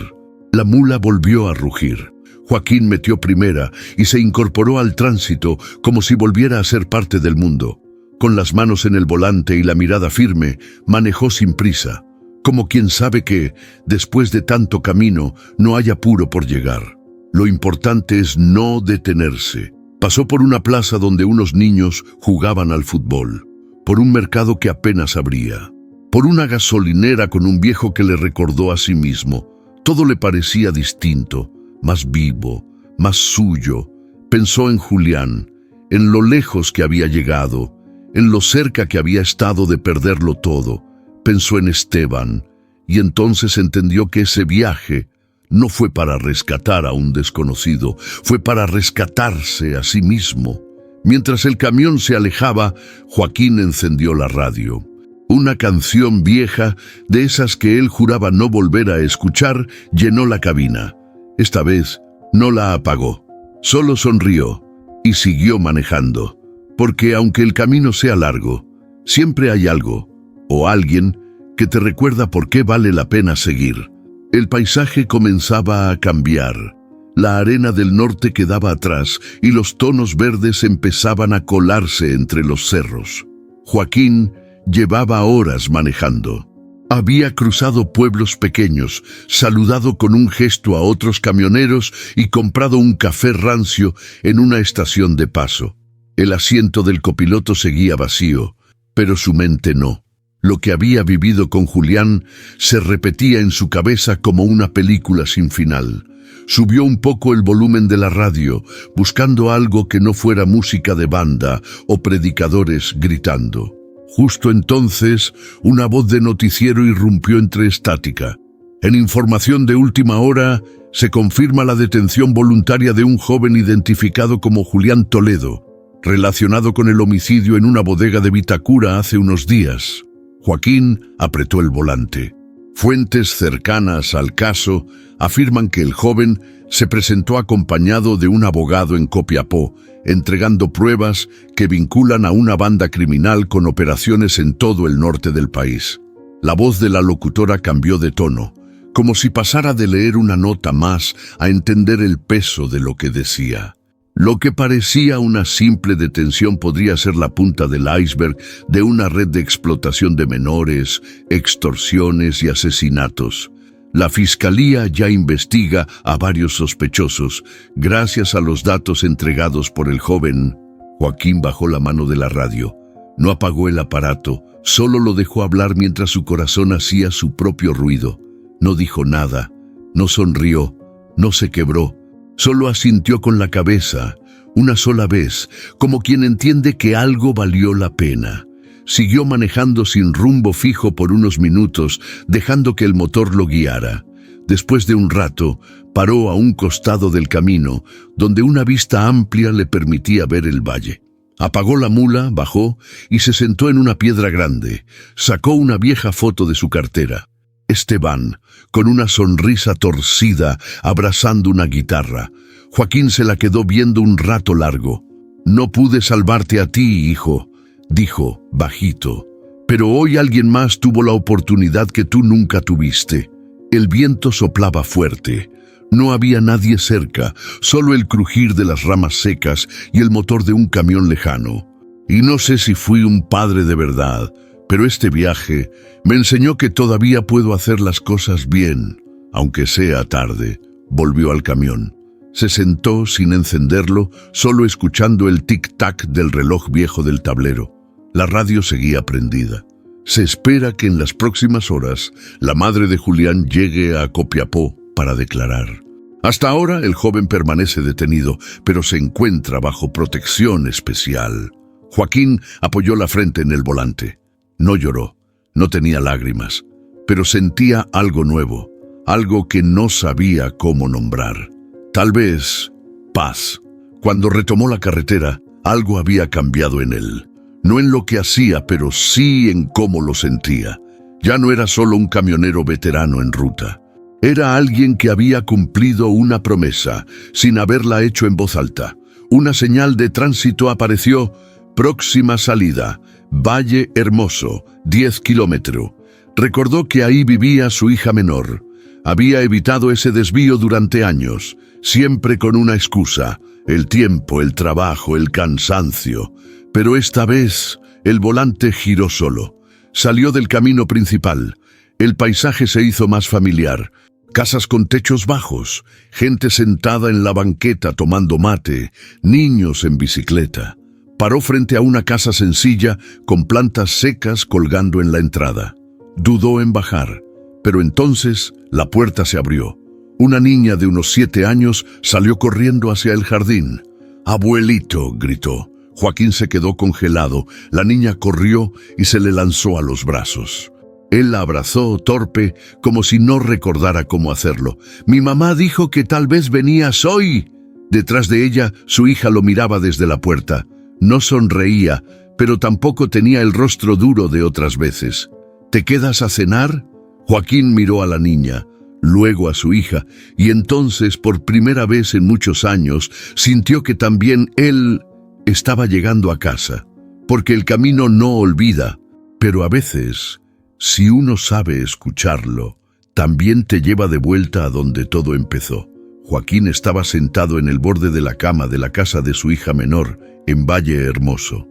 La mula volvió a rugir. Joaquín metió primera y se incorporó al tránsito como si volviera a ser parte del mundo. Con las manos en el volante y la mirada firme, manejó sin prisa, como quien sabe que, después de tanto camino, no hay apuro por llegar. Lo importante es no detenerse. Pasó por una plaza donde unos niños jugaban al fútbol, por un mercado que apenas abría, por una gasolinera con un viejo que le recordó a sí mismo. Todo le parecía distinto, más vivo, más suyo. Pensó en Julián, en lo lejos que había llegado, en lo cerca que había estado de perderlo todo. Pensó en Esteban, y entonces entendió que ese viaje no fue para rescatar a un desconocido, fue para rescatarse a sí mismo. Mientras el camión se alejaba, Joaquín encendió la radio. Una canción vieja, de esas que él juraba no volver a escuchar, llenó la cabina. Esta vez no la apagó, solo sonrió y siguió manejando. Porque aunque el camino sea largo, siempre hay algo o alguien que te recuerda por qué vale la pena seguir. El paisaje comenzaba a cambiar. La arena del norte quedaba atrás y los tonos verdes empezaban a colarse entre los cerros. Joaquín llevaba horas manejando. Había cruzado pueblos pequeños, saludado con un gesto a otros camioneros y comprado un café rancio en una estación de paso. El asiento del copiloto seguía vacío, pero su mente no. Lo que había vivido con Julián se repetía en su cabeza como una película sin final. Subió un poco el volumen de la radio, buscando algo que no fuera música de banda o predicadores gritando. Justo entonces, una voz de noticiero irrumpió entre estática. En información de última hora, se confirma la detención voluntaria de un joven identificado como Julián Toledo, relacionado con el homicidio en una bodega de Vitacura hace unos días. Joaquín apretó el volante. Fuentes cercanas al caso afirman que el joven se presentó acompañado de un abogado en Copiapó, entregando pruebas que vinculan a una banda criminal con operaciones en todo el norte del país. La voz de la locutora cambió de tono, como si pasara de leer una nota más a entender el peso de lo que decía. Lo que parecía una simple detención podría ser la punta del iceberg de una red de explotación de menores, extorsiones y asesinatos. La fiscalía ya investiga a varios sospechosos, gracias a los datos entregados por el joven. Joaquín bajó la mano de la radio. No apagó el aparato, solo lo dejó hablar mientras su corazón hacía su propio ruido. No dijo nada, no sonrió, no se quebró. Solo asintió con la cabeza, una sola vez, como quien entiende que algo valió la pena. Siguió manejando sin rumbo fijo por unos minutos, dejando que el motor lo guiara. Después de un rato, paró a un costado del camino, donde una vista amplia le permitía ver el valle. Apagó la mula, bajó y se sentó en una piedra grande. Sacó una vieja foto de su cartera. Esteban, con una sonrisa torcida, abrazando una guitarra. Joaquín se la quedó viendo un rato largo. «No pude salvarte a ti, hijo», dijo, bajito. «Pero hoy alguien más tuvo la oportunidad que tú nunca tuviste». El viento soplaba fuerte. No había nadie cerca, solo el crujir de las ramas secas y el motor de un camión lejano. Y no sé si fui un padre de verdad, pero este viaje me enseñó que todavía puedo hacer las cosas bien, aunque sea tarde. Volvió al camión. Se sentó sin encenderlo, solo escuchando el tic-tac del reloj viejo del tablero. La radio seguía prendida. Se espera que en las próximas horas la madre de Julián llegue a Copiapó para declarar. Hasta ahora el joven permanece detenido, pero se encuentra bajo protección especial. Joaquín apoyó la frente en el volante. No lloró, no tenía lágrimas, pero sentía algo nuevo, algo que no sabía cómo nombrar. Tal vez paz. Cuando retomó la carretera, algo había cambiado en él. No en lo que hacía, pero sí en cómo lo sentía. Ya no era solo un camionero veterano en ruta. Era alguien que había cumplido una promesa, sin haberla hecho en voz alta. Una señal de tránsito apareció, Próxima salida, Valle Hermoso, 10 kilómetros. Recordó que ahí vivía su hija menor. Había evitado ese desvío durante años, siempre con una excusa: el tiempo, el trabajo, el cansancio. Pero esta vez el volante giró solo. Salió del camino principal. El paisaje se hizo más familiar. Casas con techos bajos, gente sentada en la banqueta tomando mate, niños en bicicleta. Paró frente a una casa sencilla con plantas secas colgando en la entrada. Dudó en bajar, pero entonces la puerta se abrió. Una niña de unos 7 años salió corriendo hacia el jardín. «¡Abuelito!», gritó. Joaquín se quedó congelado. La niña corrió y se le lanzó a los brazos. Él la abrazó, torpe, como si no recordara cómo hacerlo. «Mi mamá dijo que tal vez venías hoy». Detrás de ella, su hija lo miraba desde la puerta. No sonreía, pero tampoco tenía el rostro duro de otras veces. «¿Te quedas a cenar?». Joaquín miró a la niña, luego a su hija, y entonces, por primera vez en muchos años, sintió que también él estaba llegando a casa. Porque el camino no olvida, pero a veces, si uno sabe escucharlo, también te lleva de vuelta a donde todo empezó. Joaquín estaba sentado en el borde de la cama de la casa de su hija menor, en Valle Hermoso.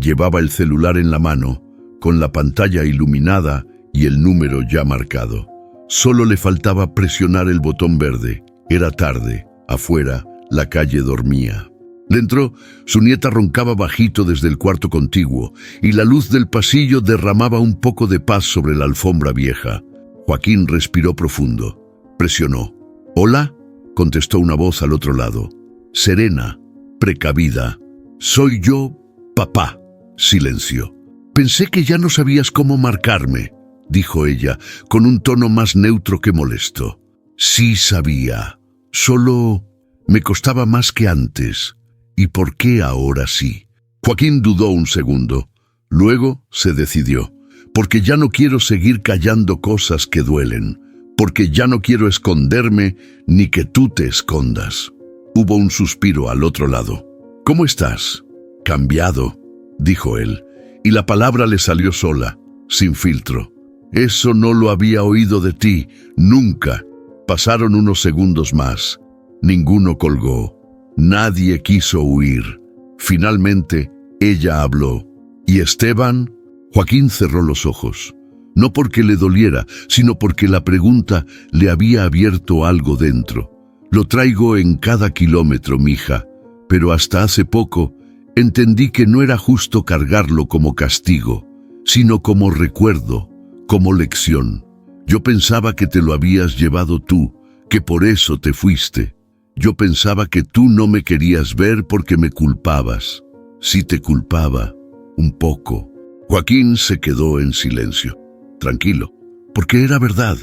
Llevaba el celular en la mano, con la pantalla iluminada y el número ya marcado. Solo le faltaba presionar el botón verde. Era tarde. Afuera, la calle dormía. Dentro, su nieta roncaba bajito desde el cuarto contiguo, y la luz del pasillo derramaba un poco de paz sobre la alfombra vieja. Joaquín respiró profundo. Presionó. «¿Hola?», contestó una voz al otro lado. Serena, precavida. «Soy yo, papá». Silencio. «Pensé que ya no sabías cómo marcarme», dijo ella, con un tono más neutro que molesto. «Sí sabía. Solo me costaba más que antes. ¿Y por qué ahora sí?». Joaquín dudó un segundo. Luego se decidió. «Porque ya no quiero seguir callando cosas que duelen. Porque ya no quiero esconderme ni que tú te escondas». Hubo un suspiro al otro lado. «¿Cómo estás?». «Cambiado», dijo él, y la palabra le salió sola, sin filtro. «Eso no lo había oído de ti, nunca». Pasaron unos segundos más. Ninguno colgó. Nadie quiso huir. Finalmente, ella habló. «¿Y Esteban?». Joaquín cerró los ojos. No porque le doliera, sino porque la pregunta le había abierto algo dentro. «Lo traigo en cada kilómetro, mija, pero hasta hace poco entendí que no era justo cargarlo como castigo, sino como recuerdo, como lección. Yo pensaba que te lo habías llevado tú, que por eso te fuiste. Yo pensaba que tú no me querías ver porque me culpabas». «Sí te culpaba, un poco». Joaquín se quedó en silencio. «Tranquilo, porque era verdad.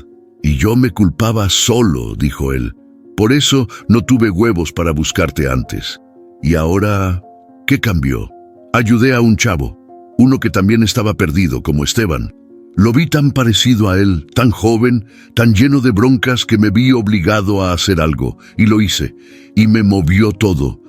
Y yo me culpaba solo», dijo él. «Por eso no tuve huevos para buscarte antes. Y ahora, ¿qué cambió? Ayudé a un chavo, uno que también estaba perdido, como Esteban. Lo vi tan parecido a él, tan joven, tan lleno de broncas, que me vi obligado a hacer algo, y lo hice. Y me movió todo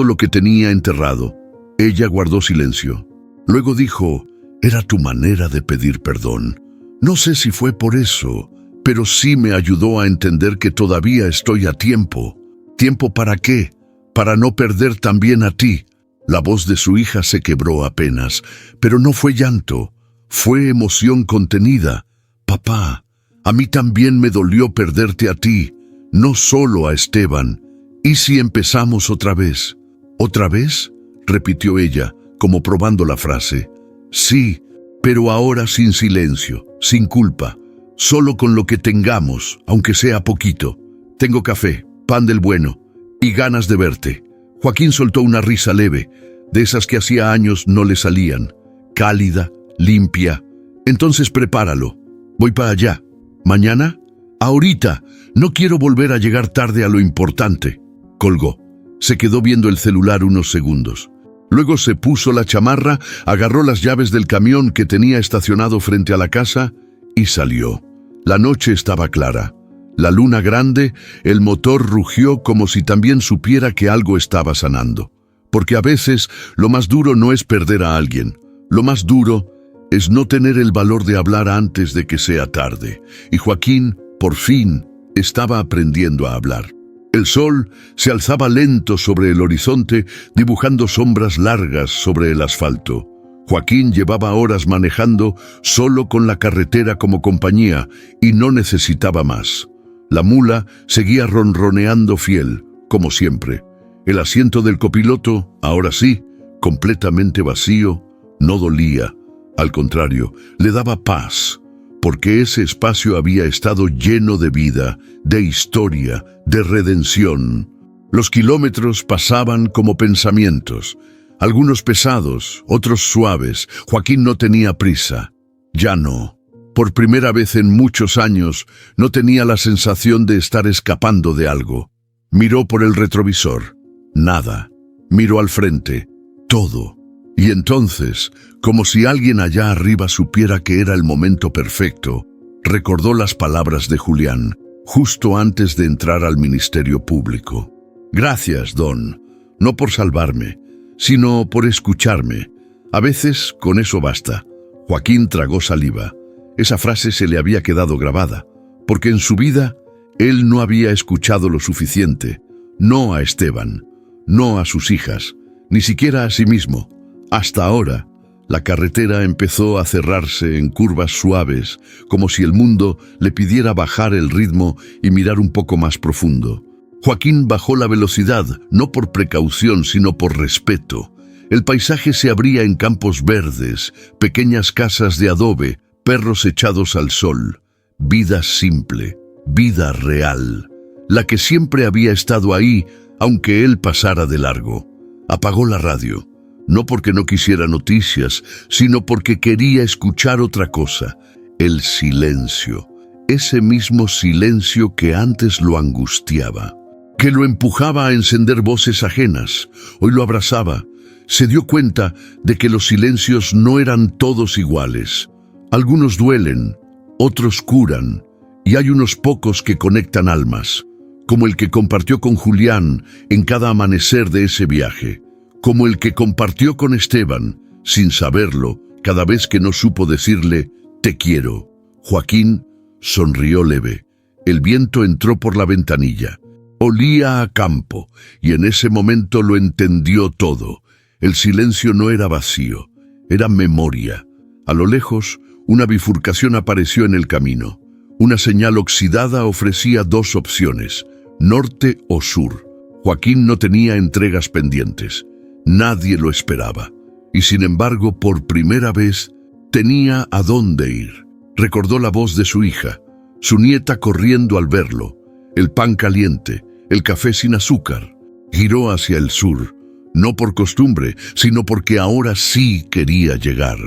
lo que tenía enterrado». Ella guardó silencio. Luego dijo: «Era tu manera de pedir perdón. No sé si fue por eso, pero sí me ayudó a entender que todavía estoy a tiempo». «¿Tiempo para qué?». «Para no perder también a ti». La voz de su hija se quebró apenas, pero no fue llanto, fue emoción contenida. «Papá, a mí también me dolió perderte a ti, no solo a Esteban. ¿Y si empezamos otra vez?». «¿Otra vez?», repitió ella, como probando la frase. «Sí, pero ahora sin silencio, sin culpa, solo con lo que tengamos, aunque sea poquito. Tengo café, pan del bueno, y ganas de verte». Joaquín soltó una risa leve, de esas que hacía años no le salían, cálida, limpia. «Entonces prepáralo. Voy para allá». «¿Mañana?». «Ahorita. No quiero volver a llegar tarde a lo importante». Colgó. Se quedó viendo el celular unos segundos. Luego se puso la chamarra, agarró las llaves del camión que tenía estacionado frente a la casa y salió. La noche estaba clara. La luna grande, el motor rugió como si también supiera que algo estaba sanando. porque a veces lo más duro no es perder a alguien. Lo más duro es no tener el valor de hablar antes de que sea tarde. Y Joaquín, por fin, estaba aprendiendo a hablar. El sol se alzaba lento sobre el horizonte, dibujando sombras largas sobre el asfalto. Joaquín llevaba horas manejando solo con la carretera como compañía y no necesitaba más. La mula seguía ronroneando fiel, como siempre. El asiento del copiloto, ahora sí, completamente vacío, no dolía. Al contrario, le daba paz, porque ese espacio había estado lleno de vida, de historia, de redención. Los kilómetros pasaban como pensamientos, algunos pesados, otros suaves. Joaquín no tenía prisa. Ya no. Por primera vez en muchos años, no tenía la sensación de estar escapando de algo. Miró por el retrovisor. Nada. Miró al frente. Todo. Y entonces, como si alguien allá arriba supiera que era el momento perfecto, recordó las palabras de Julián, justo antes de entrar al Ministerio Público. Gracias, Don, no por salvarme, sino por escucharme. A veces, con eso basta. Joaquín tragó saliva. Esa frase se le había quedado grabada, porque en su vida, él no había escuchado lo suficiente. No a Esteban, no a sus hijas, ni siquiera a sí mismo. Hasta ahora, la carretera empezó a cerrarse en curvas suaves, como si el mundo le pidiera bajar el ritmo y mirar un poco más profundo. Joaquín bajó la velocidad, no por precaución, sino por respeto. El paisaje se abría en campos verdes, pequeñas casas de adobe, perros echados al sol. Vida simple, vida real, la que siempre había estado ahí, aunque él pasara de largo. Apagó la radio. No porque no quisiera noticias, sino porque quería escuchar otra cosa, el silencio. Ese mismo silencio que antes lo angustiaba, que lo empujaba a encender voces ajenas. Hoy lo abrazaba. Se dio cuenta de que los silencios no eran todos iguales. Algunos duelen, otros curan, y hay unos pocos que conectan almas, como el que compartió con Julián en cada amanecer de ese viaje. Como el que compartió con Esteban, sin saberlo, cada vez que no supo decirle, te quiero. Joaquín sonrió leve. El viento entró por la ventanilla. Olía a campo, y en ese momento lo entendió todo. El silencio no era vacío, era memoria. A lo lejos, una bifurcación apareció en el camino. Una señal oxidada ofrecía dos opciones, norte o sur. Joaquín no tenía entregas pendientes. Nadie lo esperaba, y sin embargo, por primera vez, tenía a dónde ir. Recordó la voz de su hija, su nieta corriendo al verlo, el pan caliente, el café sin azúcar. Giró hacia el sur, no por costumbre, sino porque ahora sí quería llegar.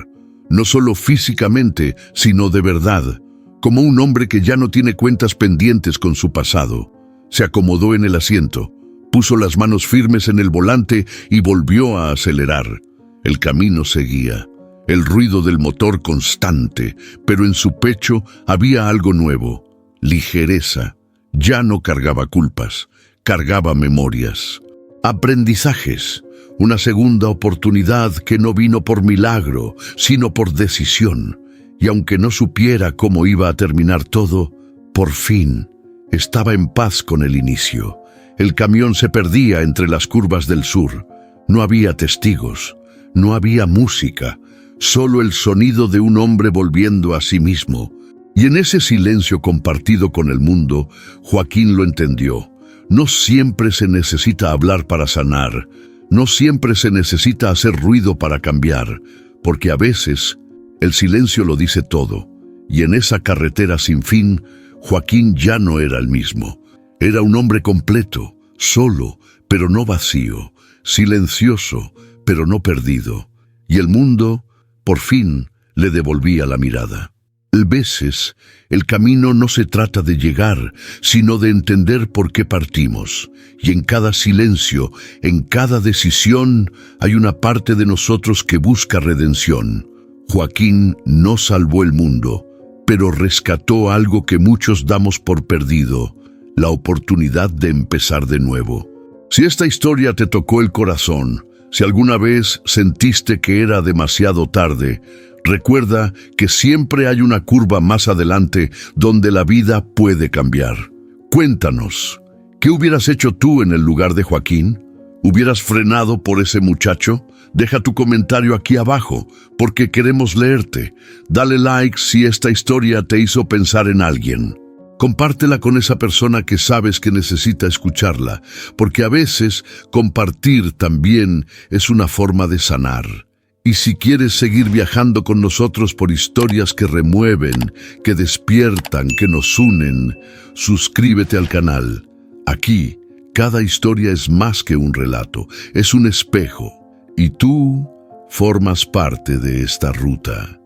No solo físicamente, sino de verdad, como un hombre que ya no tiene cuentas pendientes con su pasado. Se acomodó en el asiento. Puso las manos firmes en el volante y volvió a acelerar. El camino seguía, el ruido del motor constante, pero en su pecho había algo nuevo, ligereza. Ya no cargaba culpas, cargaba memorias, aprendizajes, una segunda oportunidad que no vino por milagro, sino por decisión. Y aunque no supiera cómo iba a terminar todo, por fin estaba en paz con el inicio. El camión se perdía entre las curvas del sur. No había testigos, no había música, solo el sonido de un hombre volviendo a sí mismo. Y en ese silencio compartido con el mundo, Joaquín lo entendió. No siempre se necesita hablar para sanar, no siempre se necesita hacer ruido para cambiar, porque a veces el silencio lo dice todo. Y en esa carretera sin fin, Joaquín ya no era el mismo. Era un hombre completo, solo, pero no vacío, silencioso, pero no perdido. Y el mundo, por fin, le devolvía la mirada. A veces, el camino no se trata de llegar, sino de entender por qué partimos. Y en cada silencio, en cada decisión, hay una parte de nosotros que busca redención. Joaquín no salvó el mundo, pero rescató algo que muchos damos por perdido, la oportunidad de empezar de nuevo. Si esta historia te tocó el corazón, Si alguna vez sentiste que era demasiado tarde, recuerda que siempre hay una curva más adelante donde la vida puede cambiar. Cuéntanos, ¿qué hubieras hecho tú en el lugar de Joaquín? ¿Hubieras frenado por ese muchacho? Deja tu comentario aquí abajo, porque queremos leerte. Dale like si esta historia te hizo pensar en alguien. Compártela con esa persona que sabes que necesita escucharla, porque a veces compartir también es una forma de sanar. Y si quieres seguir viajando con nosotros por historias que remueven, que despiertan, que nos unen, suscríbete al canal. Aquí, cada historia es más que un relato, es un espejo, y tú formas parte de esta ruta.